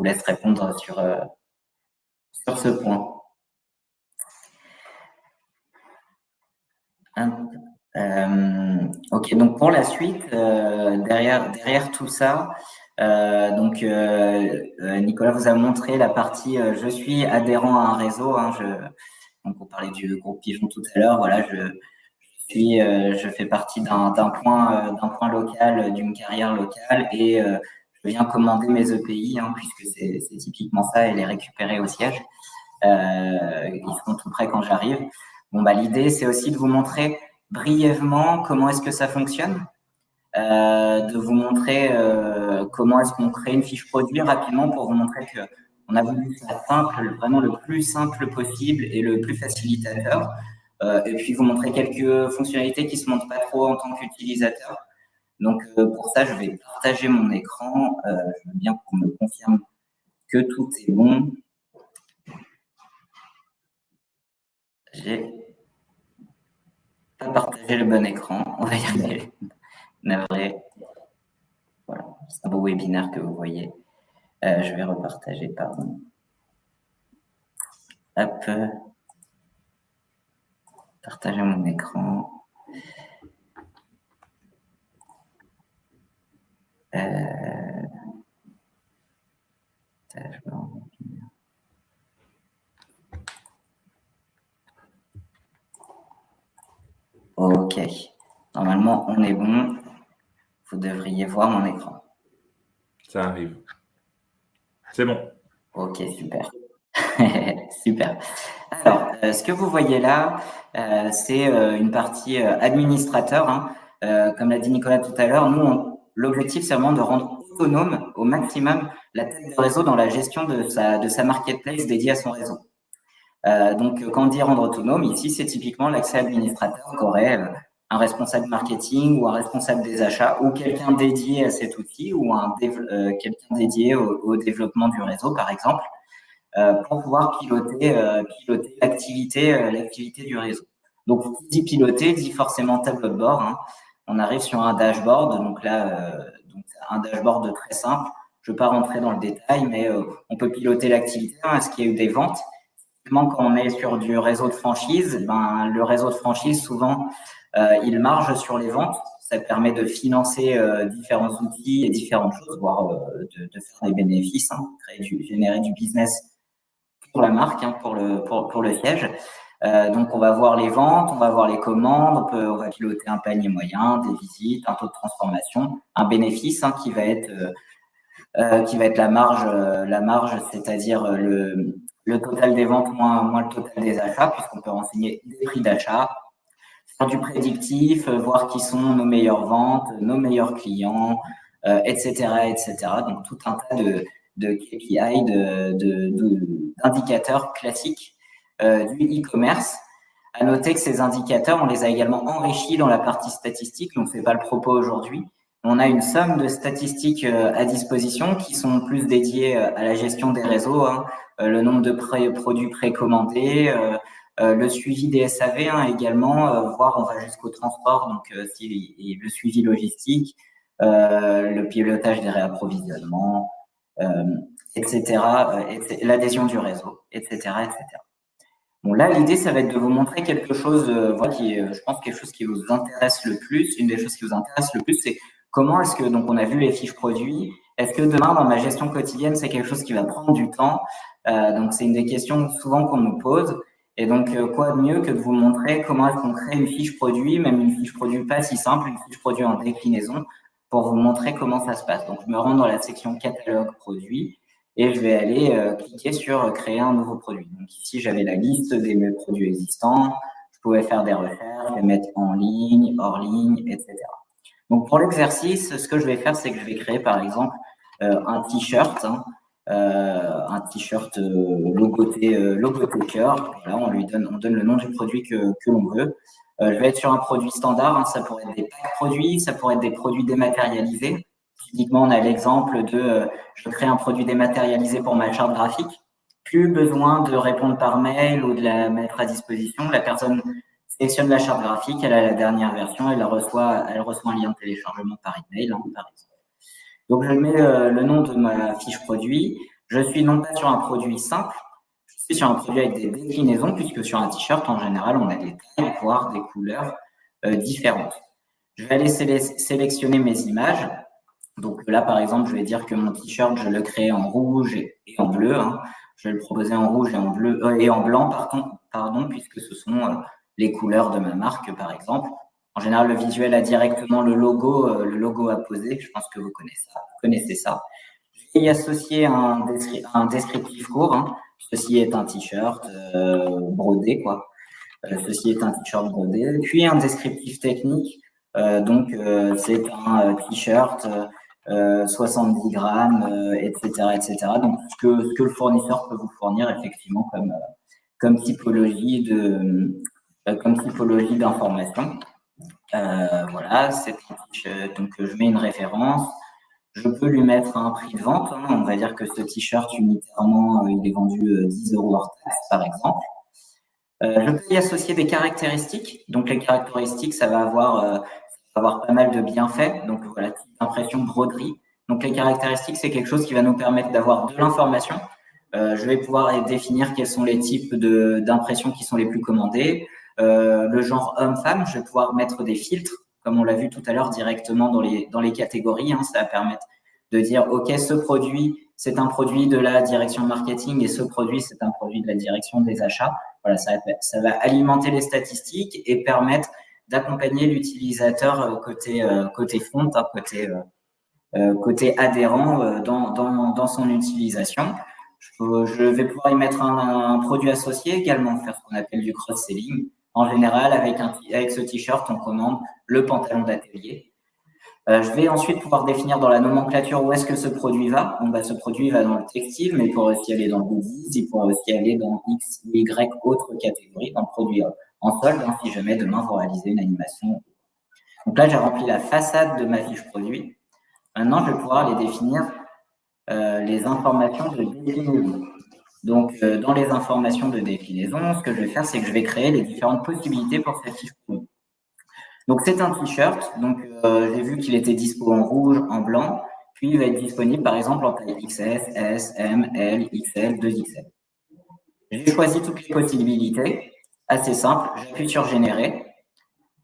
laisse répondre sur ce point. Ok, donc pour la suite, derrière tout ça, Nicolas vous a montré la partie je suis adhérent à un réseau. Hein, donc on parlait du groupe Pigeon tout à l'heure. Voilà, je fais partie d'un point local, d'une carrière locale, et je viens commander mes EPI, hein, puisque c'est typiquement ça, et les récupérer au siège. Ils seront tout prêts quand j'arrive. Bon, l'idée, c'est aussi de vous montrer brièvement comment est-ce que ça fonctionne, de vous montrer comment est-ce qu'on crée une fiche produit rapidement pour vous montrer que on a voulu faire simple, vraiment le plus simple possible et le plus facilitateur. Et puis vous montrer quelques fonctionnalités qui se montrent pas trop en tant qu'utilisateur. Donc pour ça, je vais partager mon écran. Je veux bien qu'on me confirme que tout est bon. J'ai pas partagé le bon écran. On va y arriver. Navré. Voilà, c'est un beau webinaire que vous voyez. Je vais repartager, pardon. Hop. Partager mon écran. Ok. Normalement, on est bon. Vous devriez voir mon écran. Ça arrive. C'est bon. Ok, super. Super. Alors, ce que vous voyez là, c'est une partie administrateur. Hein. Comme l'a dit Nicolas tout à l'heure, nous, l'objectif, c'est vraiment de rendre autonome au maximum la tête de réseau dans la gestion de sa marketplace dédiée à son réseau. Donc, quand on dit rendre autonome, ici, c'est typiquement l'accès administrateur qu'aurait un responsable marketing ou un responsable des achats ou quelqu'un dédié à cet outil ou quelqu'un dédié au développement du réseau, par exemple, pour pouvoir piloter l'activité du réseau. Donc, qui dit piloter, dit forcément tableau de bord. Hein. On arrive sur un dashboard. Donc là, un dashboard très simple. Je ne vais pas rentrer dans le détail, mais on peut piloter l'activité. Hein. Est-ce qu'il y a eu des ventes? Quand on est sur du réseau de franchise, le réseau de franchise, souvent, il marge sur les ventes. Ça permet de financer différents outils et différentes choses, voire de faire des bénéfices, hein, générer du business pour la marque, hein, pour le siège. Donc, on va voir les ventes, on va voir les commandes, on va piloter un panier moyen, des visites, un taux de transformation, un bénéfice, hein, qui va être la marge, c'est-à-dire le total des ventes moins le total des achats, puisqu'on peut renseigner des prix d'achat, faire du prédictif, voir qui sont nos meilleures ventes, nos meilleurs clients, etc., etc. Donc, tout un tas de KPI, d'indicateurs classiques du e-commerce. À noter que ces indicateurs, on les a également enrichis dans la partie statistique, donc c'est pas le propos aujourd'hui. On a une somme de statistiques à disposition qui sont plus dédiées à la gestion des réseaux, hein, le nombre de produits précommandés, le suivi des SAV, hein, également, voire on va jusqu'au transport, donc le suivi logistique, le pilotage des réapprovisionnements, etc., l'adhésion du réseau, etc., etc. Bon, là, l'idée, ça va être de vous montrer quelque chose, voilà, qui est, je pense, quelque chose qui vous intéresse le plus. Une des choses qui vous intéresse le plus, c'est comment est-ce que, donc, on a vu les fiches produits. Est-ce que demain, dans ma gestion quotidienne, c'est quelque chose qui va prendre du temps? Donc, c'est une des questions souvent qu'on nous pose. Et donc, quoi de mieux que de vous montrer comment est-ce qu'on crée une fiche produit, même une fiche produit pas si simple, une fiche produit en déclinaison, pour vous montrer comment ça se passe. Donc, je me rends dans la section catalogue produit. Et je vais aller cliquer sur créer un nouveau produit. Donc ici, j'avais la liste des mes produits existants. Je pouvais faire des recherches, les mettre en ligne, hors ligne, etc. Donc pour l'exercice, ce que je vais faire, c'est que je vais créer par exemple un t-shirt, un t-shirt logoté cœur. Voilà, on donne le nom du produit que l'on veut. Je vais être sur un produit standard. Ça pourrait être des packs produits, ça pourrait être des produits dématérialisés. Typiquement, on a l'exemple de je crée un produit dématérialisé pour ma charte graphique. Plus besoin de répondre par mail ou de la mettre à disposition. La personne sélectionne la charte graphique, elle a la dernière version, elle reçoit un lien de téléchargement par email, par exemple. Donc, je mets le nom de ma fiche produit. Je suis non pas sur un produit simple, je suis sur un produit avec des déclinaisons, puisque sur un t-shirt, en général, on a des tailles, voire des couleurs différentes. Je vais aller sélectionner mes images. Donc là, par exemple, je vais dire que mon t-shirt, je le crée en rouge et en bleu. Je vais le proposer en rouge et en bleu et en blanc, pardon, puisque ce sont les couleurs de ma marque, par exemple. En général, le visuel a directement le logo à poser. Je pense que vous connaissez ça. Je vais y associer un descriptif court. Ceci est un t-shirt brodé, quoi. Ceci est un t-shirt brodé. Puis un descriptif technique. C'est un t-shirt 70 grammes, etc., etc. Donc, ce que le fournisseur peut vous fournir effectivement comme typologie d'information. Voilà, donc je mets une référence. Je peux lui mettre un prix de vente. On va dire que ce t-shirt unitairement, il est vendu 10 € hors taxe, par exemple. Je peux y associer des caractéristiques. Donc, les caractéristiques, ça va avoir pas mal de bienfaits. Donc, voilà, type d'impression broderie. Donc, les caractéristiques, c'est quelque chose qui va nous permettre d'avoir de l'information. Je vais pouvoir définir quels sont les types d'impressions qui sont les plus commandées. Le genre homme-femme, je vais pouvoir mettre des filtres, comme on l'a vu tout à l'heure, directement dans les catégories. Ça va permettre de dire, OK, ce produit, c'est un produit de la direction marketing et ce produit, c'est un produit de la direction des achats. Voilà, ça va alimenter les statistiques et permettre d'accompagner l'utilisateur côté front, côté adhérent dans son utilisation. Je vais pouvoir y mettre un produit associé également, faire ce qu'on appelle du cross-selling. En général, avec ce t-shirt, on commande le pantalon d'atelier. Je vais ensuite pouvoir définir dans la nomenclature où est-ce que ce produit va. Ce produit va dans le textile, mais il pourrait aussi aller dans le goodies, il pourrait aussi aller dans X ou Y autres catégories, dans le produit en solde, si jamais demain vous réalisez une animation. Donc là, j'ai rempli la façade de ma fiche produit. Maintenant, je vais pouvoir aller définir les informations de déclinaison. Donc, dans les informations de déclinaison, ce que je vais faire, c'est que je vais créer les différentes possibilités pour cette fiche produit. Donc, c'est un t-shirt. Donc, j'ai vu qu'il était dispo en rouge, en blanc. Puis, il va être disponible, par exemple, en taille XS, S, M, L, XL, 2XL. J'ai choisi toutes les possibilités. Assez simple. J'appuie sur Générer.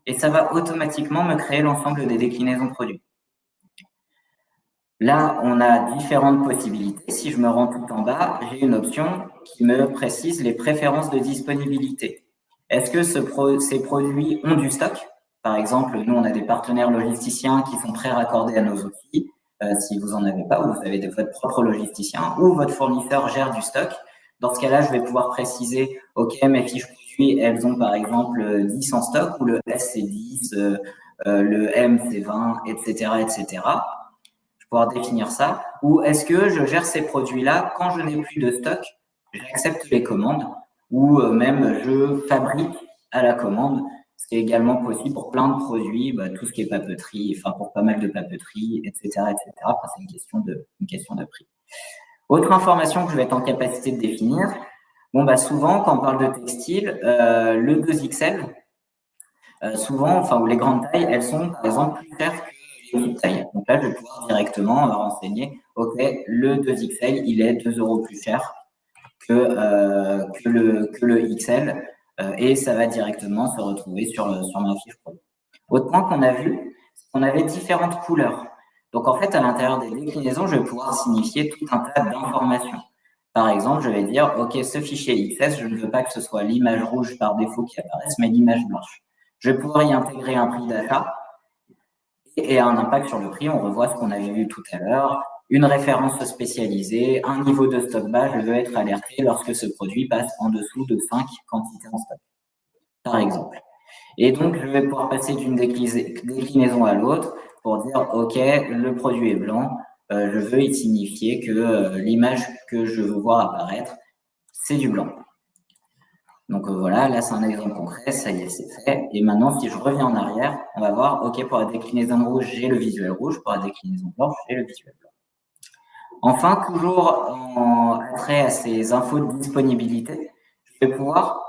Et ça va automatiquement me créer l'ensemble des déclinaisons produits. Là, on a différentes possibilités. Si je me rends tout en bas, j'ai une option qui me précise les préférences de disponibilité. Est-ce que ces produits ont du stock? Par exemple, nous, on a des partenaires logisticiens qui sont très raccordés à nos outils. Si vous n'en avez pas, ou vous avez votre propre logisticien, ou votre fournisseur gère du stock. Dans ce cas-là, je vais pouvoir préciser, OK, mes fiches produits, elles ont par exemple 10 en stock, ou le S c'est 10, le M c'est 20, etc., etc. Pouvoir définir ça, ou est-ce que je gère ces produits-là quand je n'ai plus de stock, j'accepte les commandes, ou même je fabrique à la commande, ce qui est également possible pour plein de produits, tout ce qui est papeterie, enfin pour pas mal de papeterie, etc., etc. Enfin, c'est une question de prix. Autre information que je vais être en capacité de définir, souvent quand on parle de textile, le 2XL, souvent, ou les grandes tailles, elles sont par exemple plus chères que l'équipe taille. Donc là, je vais pouvoir directement renseigner, OK, le 2XL, il est 2 € plus cher que le XL, et ça va directement se retrouver sur ma fiche produit. Autre point qu'on a vu, c'est qu'on avait différentes couleurs. Donc en fait, à l'intérieur des déclinaisons, je vais pouvoir signifier tout un tas d'informations. Par exemple, je vais dire, OK, ce fichier XS, je ne veux pas que ce soit l'image rouge par défaut qui apparaisse, mais l'image blanche. Je vais pouvoir y intégrer un prix d'achat et un impact sur le prix. On revoit ce qu'on avait vu tout à l'heure. Une référence spécialisée, un niveau de stock bas, je veux être alerté lorsque ce produit passe en dessous de 5 quantités en stock, par exemple. Et donc, je vais pouvoir passer d'une déclinaison à l'autre pour dire, OK, le produit est blanc, je veux y signifier que l'image que je veux voir apparaître, c'est du blanc. Donc voilà, là c'est un exemple concret, ça y est, c'est fait. Et maintenant, si je reviens en arrière, on va voir, OK, pour la déclinaison rouge, j'ai le visuel rouge, pour la déclinaison blanche, j'ai le visuel blanc. Enfin, toujours en trait à ces infos de disponibilité, je vais pouvoir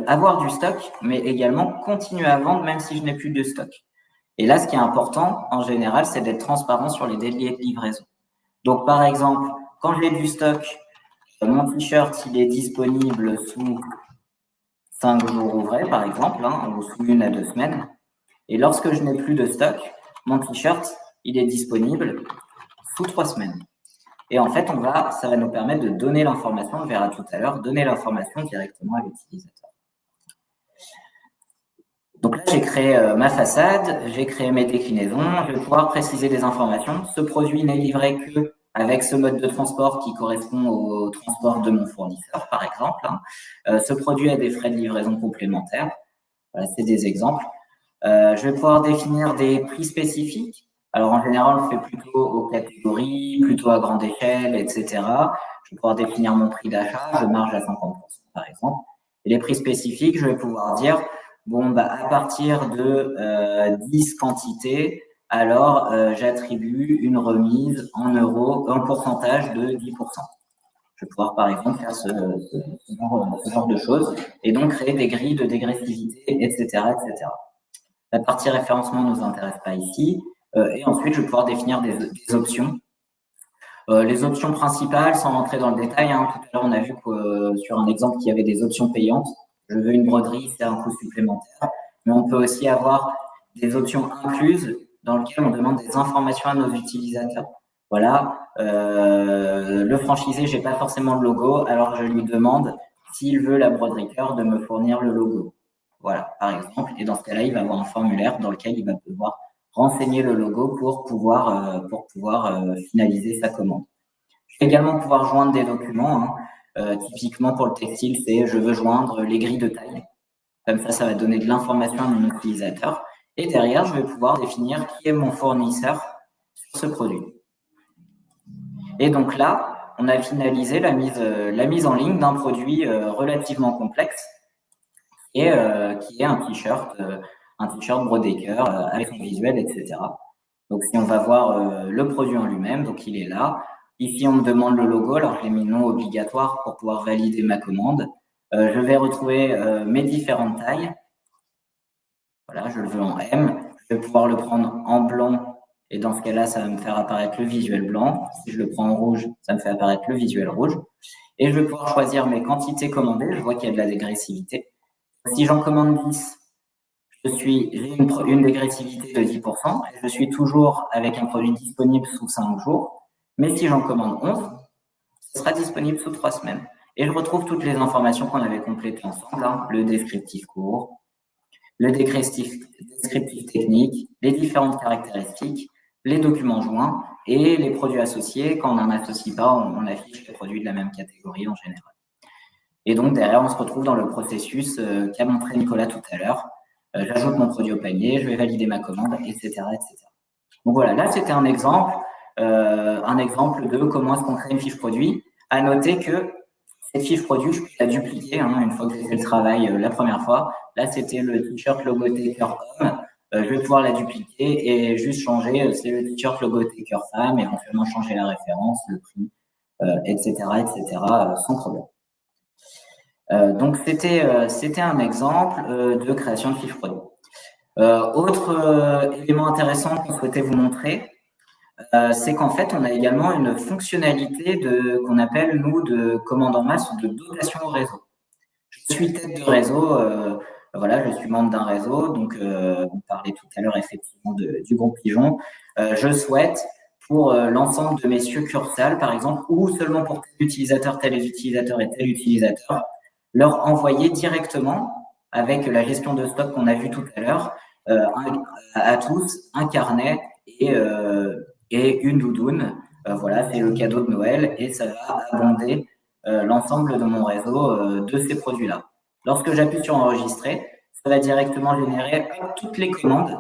avoir du stock, mais également continuer à vendre même si je n'ai plus de stock. Et là, ce qui est important, en général, c'est d'être transparent sur les délais de livraison. Donc, par exemple, quand j'ai du stock, mon t-shirt, il est disponible sous 5 jours ouvrés, par exemple, ou sous 1 à 2 semaines. Et lorsque je n'ai plus de stock, mon t-shirt, il est disponible sous 3 semaines. Et en fait, ça va nous permettre de donner l'information, on verra tout à l'heure, donner l'information directement à l'utilisateur. Donc là, j'ai créé ma façade, j'ai créé mes déclinaisons, je vais pouvoir préciser des informations. Ce produit n'est livré que avec ce mode de transport qui correspond au transport de mon fournisseur, par exemple. Ce produit a des frais de livraison complémentaires. Voilà, c'est des exemples. Je vais pouvoir définir des prix spécifiques. Alors, en général, on le fait plutôt aux catégories, plutôt à grande échelle, etc. Je vais pouvoir définir mon prix d'achat, je marge à 50%, par exemple. Et les prix spécifiques, je vais pouvoir dire, bon, à partir de 10 quantités, alors j'attribue une remise en euros, un pourcentage de 10%. Je vais pouvoir, par exemple, faire ce genre de choses et donc créer des grilles de dégressivité, etc., etc. La partie référencement ne nous intéresse pas ici. Et ensuite, je vais pouvoir définir des options. Les options principales, sans rentrer dans le détail, tout à l'heure, on a vu que sur un exemple qu'il y avait des options payantes. Je veux une broderie, c'est un coût supplémentaire. Mais on peut aussi avoir des options incluses dans lesquelles on demande des informations à nos utilisateurs. Voilà, le franchisé, j'ai pas forcément le logo, alors je lui demande s'il veut la broderie cœur de me fournir le logo. Voilà, par exemple. Et dans ce cas-là, il va avoir un formulaire dans lequel il va pouvoir renseigner le logo pour pouvoir finaliser sa commande. Je vais également pouvoir joindre des documents. Typiquement pour le textile, c'est je veux joindre les grilles de taille. Comme ça va donner de l'information à mon utilisateur. Et derrière, je vais pouvoir définir qui est mon fournisseur sur ce produit. Et donc là, on a finalisé la mise en ligne d'un produit relativement complexe et qui est un t-shirt brodé cœur avec un visuel, etc. Donc, si on va voir le produit en lui-même, donc il est là. Ici, on me demande le logo, alors je l'ai mis non obligatoire pour pouvoir valider ma commande. Je vais retrouver mes différentes tailles. Voilà, je le veux en M. Je vais pouvoir le prendre en blanc et dans ce cas-là, ça va me faire apparaître le visuel blanc. Si je le prends en rouge, ça me fait apparaître le visuel rouge. Et je vais pouvoir choisir mes quantités commandées. Je vois qu'il y a de la dégressivité. Si j'en commande 10, j'ai une dégressivité de 10% et je suis toujours avec un produit disponible sous 5 jours. Mais si j'en commande 11, ce sera disponible sous 3 semaines. Et je retrouve toutes les informations qu'on avait complétées ensemble, le descriptif court, le descriptif technique, les différentes caractéristiques, les documents joints et les produits associés. Quand on n'en associe pas, on affiche les produits de la même catégorie en général. Et donc, derrière, on se retrouve dans le processus qu'a montré Nicolas tout à l'heure. J'ajoute mon produit au panier, je vais valider ma commande, etc., etc. Donc voilà, là, c'était un exemple de comment est-ce qu'on crée une fiche produit. À noter que cette fiche produit, je peux la dupliquer une fois que j'ai fait le travail la première fois. Là, c'était le t-shirt logoté cœur homme. Je vais pouvoir la dupliquer et juste changer, c'est le t-shirt logoté cœur femme, éventuellement changer la référence, le prix, etc., sans problème. Donc, c'était un exemple de création de fiche produit. Autre élément intéressant qu'on souhaitait vous montrer, c'est qu'en fait, on a également une fonctionnalité qu'on appelle, nous, de commande en masse ou de dotation au réseau. Je suis tête de réseau, voilà, je suis membre d'un réseau, donc on parlait tout à l'heure effectivement du groupe Pigeon. Je souhaite pour l'ensemble de mes succursales, par exemple, ou seulement pour tel utilisateur, tel utilisateur et tel utilisateur, leur envoyer directement, avec la gestion de stock qu'on a vu tout à l'heure, à tous un carnet et une doudoune. Voilà, c'est le cadeau de Noël et ça va abonder l'ensemble de mon réseau de ces produits-là. Lorsque j'appuie sur enregistrer, ça va directement générer toutes les commandes.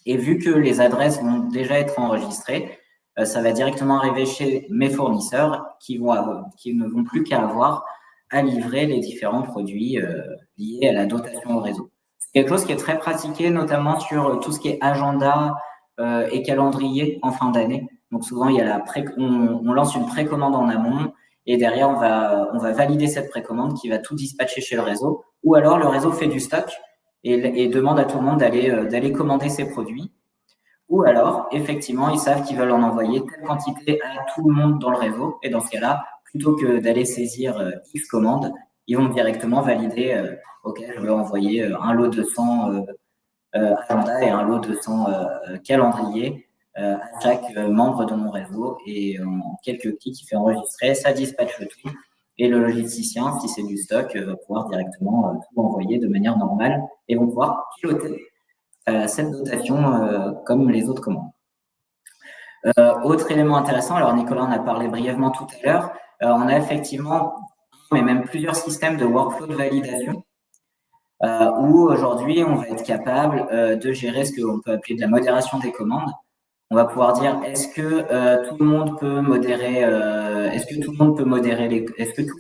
Et vu que les adresses vont déjà être enregistrées, ça va directement arriver chez mes fournisseurs qui ne vont plus qu'à avoir à livrer les différents produits liés à la dotation au réseau. C'est quelque chose qui est très pratiqué, notamment sur tout ce qui est agenda et calendrier en fin d'année. Donc souvent, il y a on lance une précommande en amont et derrière, on va valider cette précommande qui va tout dispatcher chez le réseau. Ou alors, le réseau fait du stock et demande à tout le monde d'aller commander ses produits. Ou alors, effectivement, ils savent qu'ils veulent en envoyer telle quantité à tout le monde dans le réseau. Et dans ce cas-là, plutôt que d'aller saisir X commandes, ils vont directement valider OK, je veux envoyer un lot de 100 agenda et un lot de 100 calendrier à chaque membre de mon réseau. Et en quelques clics, il fait enregistrer, ça dispatche le tout. Et le logisticien, si c'est du stock, va pouvoir directement tout envoyer de manière normale et vont pouvoir piloter cette dotation comme les autres commandes. Autre élément intéressant, alors Nicolas en a parlé brièvement tout à l'heure, on a effectivement, mais même plusieurs systèmes de workflow de validation où aujourd'hui on va être capable de gérer ce qu'on peut appeler de la modération des commandes. On va pouvoir dire est-ce que tout le monde peut modérer, est-ce que tous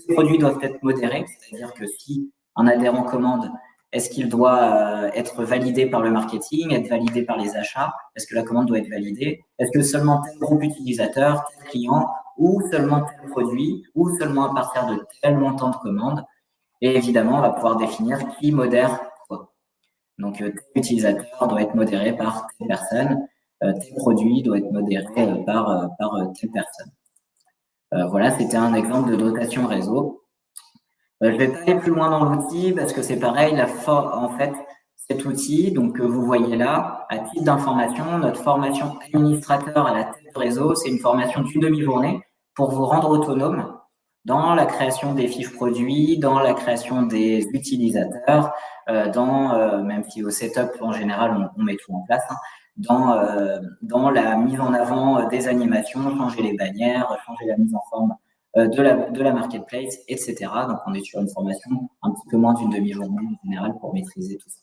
les produits doivent être modérés, c'est-à-dire que si un adhérent commande, est-ce qu'il doit être validé par le marketing, être validé par les achats? Est-ce que la commande doit être validée? Est-ce que seulement tel groupe utilisateur, tel client, ou seulement tel produit, ou seulement à partir de tel montant de commande? Et évidemment, on va pouvoir définir qui modère quoi. Donc, tel utilisateur doit être modéré par telle personne, tel produit doit être modéré par telle personne. Voilà, c'était un exemple de dotation réseau. Je ne vais pas aller plus loin dans l'outil parce que c'est pareil, en fait, cet outil, donc vous voyez là, à titre d'information, notre formation administrateur à la tête de réseau, c'est une formation d'une demi-journée pour vous rendre autonome dans la création des fiches produits, dans la création des utilisateurs, même si au setup en général on met tout en place, dans la mise en avant des animations, changer les bannières, changer la mise en forme de la marketplace, etc. Donc, on est sur une formation un petit peu moins d'une demi-journée en général pour maîtriser tout ça.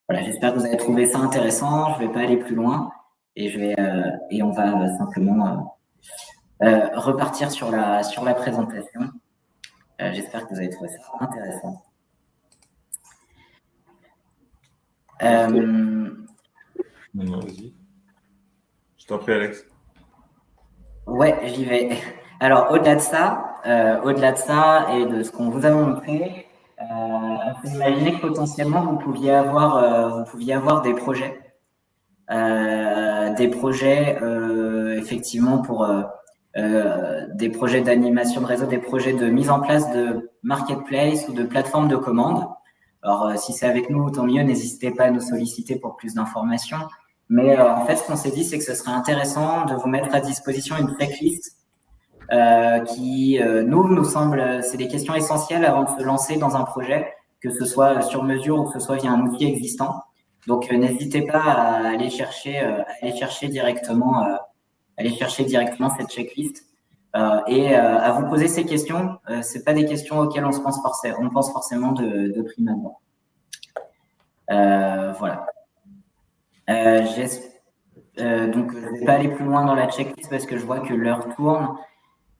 Voilà, j'espère que vous avez trouvé ça intéressant. Je ne vais pas aller plus loin et on va simplement repartir sur la présentation. J'espère que vous avez trouvé ça intéressant. Non, vas-y. Je t'en prie, Alex. Ouais, j'y vais. Alors, au-delà de ça et de ce qu'on vous a montré, vous imaginez que potentiellement vous pouviez avoir des projets, effectivement pour des projets d'animation de réseau, des projets de mise en place de marketplace ou de plateforme de commande. Alors, si c'est avec nous, tant mieux, n'hésitez pas à nous solliciter pour plus d'informations. Mais en fait, ce qu'on s'est dit, c'est que ce serait intéressant de vous mettre à disposition une checklist qui nous semble, c'est des questions essentielles avant de se lancer dans un projet, que ce soit sur mesure ou que ce soit via un outil existant. Donc, n'hésitez pas à aller chercher directement cette checklist et à vous poser ces questions. C'est pas des questions auxquelles on pense forcément de prime abord. Voilà. Donc, je ne vais pas aller plus loin dans la checklist parce que je vois que l'heure tourne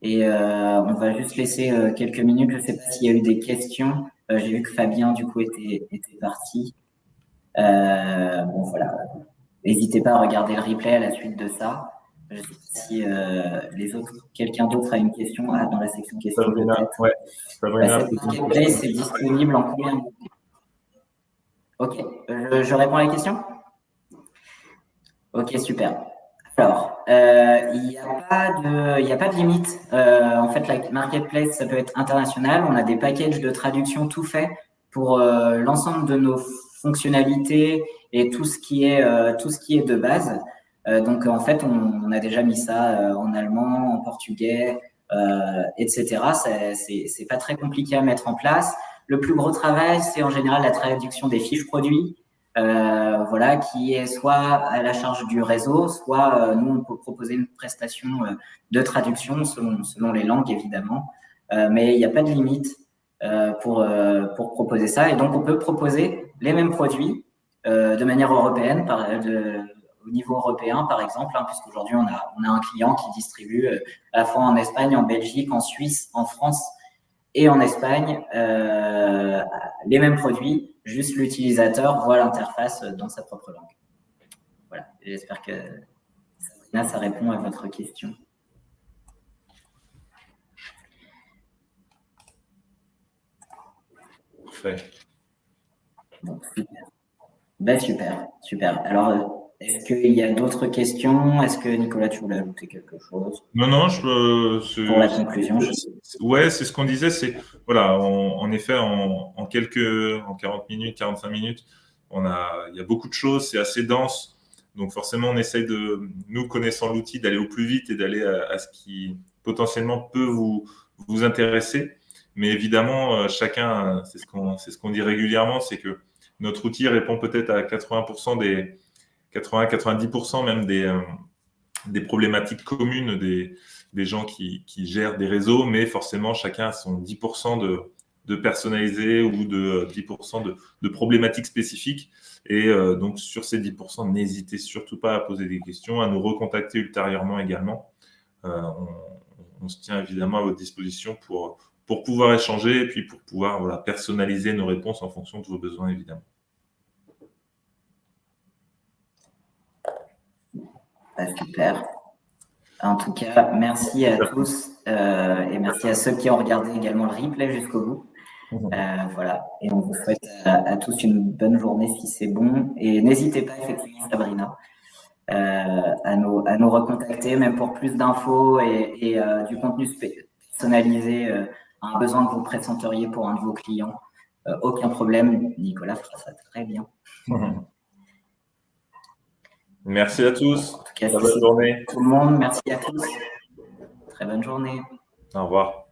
et on va juste laisser quelques minutes. Je ne sais pas s'il y a eu des questions. J'ai vu que Fabien, du coup, était parti. Bon, voilà. N'hésitez pas à regarder le replay à la suite de ça. Je ne sais pas si quelqu'un d'autre a une question dans la section questions. Sabrina, ouais. Cette marketplace est disponible en combien de temps? Ok, je réponds à la question? Ok, super. Alors, il n'y a pas de limite. En fait, la marketplace, ça peut être international. On a des packages de traduction tout faits pour l'ensemble de nos fonctionnalités et tout ce qui est de base. Donc, en fait, on a déjà mis ça en allemand, en portugais, etc. C'est pas très compliqué à mettre en place. Le plus gros travail, c'est en général la traduction des fiches produits. Voilà, qui est soit à la charge du réseau, soit nous, on peut proposer une prestation de traduction selon les langues, évidemment. Mais il n'y a pas de limite pour proposer ça. Et donc, on peut proposer les mêmes produits de manière européenne, au niveau européen, par exemple, hein, puisqu'aujourd'hui, on a un client qui distribue à la fois en Espagne, en Belgique, en Suisse, en France et en Espagne, les mêmes produits, juste l'utilisateur voit l'interface dans sa propre langue. Voilà, j'espère que Sabrina, ça répond à votre question. Parfait. Bon, super. Ben, super. Alors, est-ce qu'il y a d'autres questions? Est-ce que Nicolas, tu voulais ajouter quelque chose? Non, Pour la conclusion, ouais, c'est ce qu'on disait, c'est voilà, en effet, en 40 minutes, 45 minutes, il y a beaucoup de choses, c'est assez dense, donc forcément, on essaye de, nous connaissant l'outil, d'aller au plus vite et d'aller à ce qui potentiellement peut vous intéresser. Mais évidemment, chacun, c'est ce qu'on dit régulièrement, c'est que notre outil répond peut-être à 80% 90% même des problématiques communes des gens qui gèrent des réseaux, mais forcément, chacun a son 10% de personnalisé ou de 10% de problématiques spécifiques. Et donc, sur ces 10%, n'hésitez surtout pas à poser des questions, à nous recontacter ultérieurement également. On se tient évidemment à votre disposition pour pouvoir échanger et puis pour pouvoir personnaliser nos réponses en fonction de vos besoins, évidemment. Super. En tout cas, merci à tous et merci à ceux qui ont regardé également le replay jusqu'au bout. Voilà. Et on vous souhaite à tous une bonne journée si c'est bon. Et n'hésitez pas, effectivement, Sabrina, à nous recontacter, même pour plus d'infos et du contenu personnalisé, un besoin que vous présenteriez pour un de vos clients. Aucun problème, Nicolas fera ça très bien. Merci à tous. En tout cas, bonne journée. Tout le monde, merci à tous. Très bonne journée. Au revoir.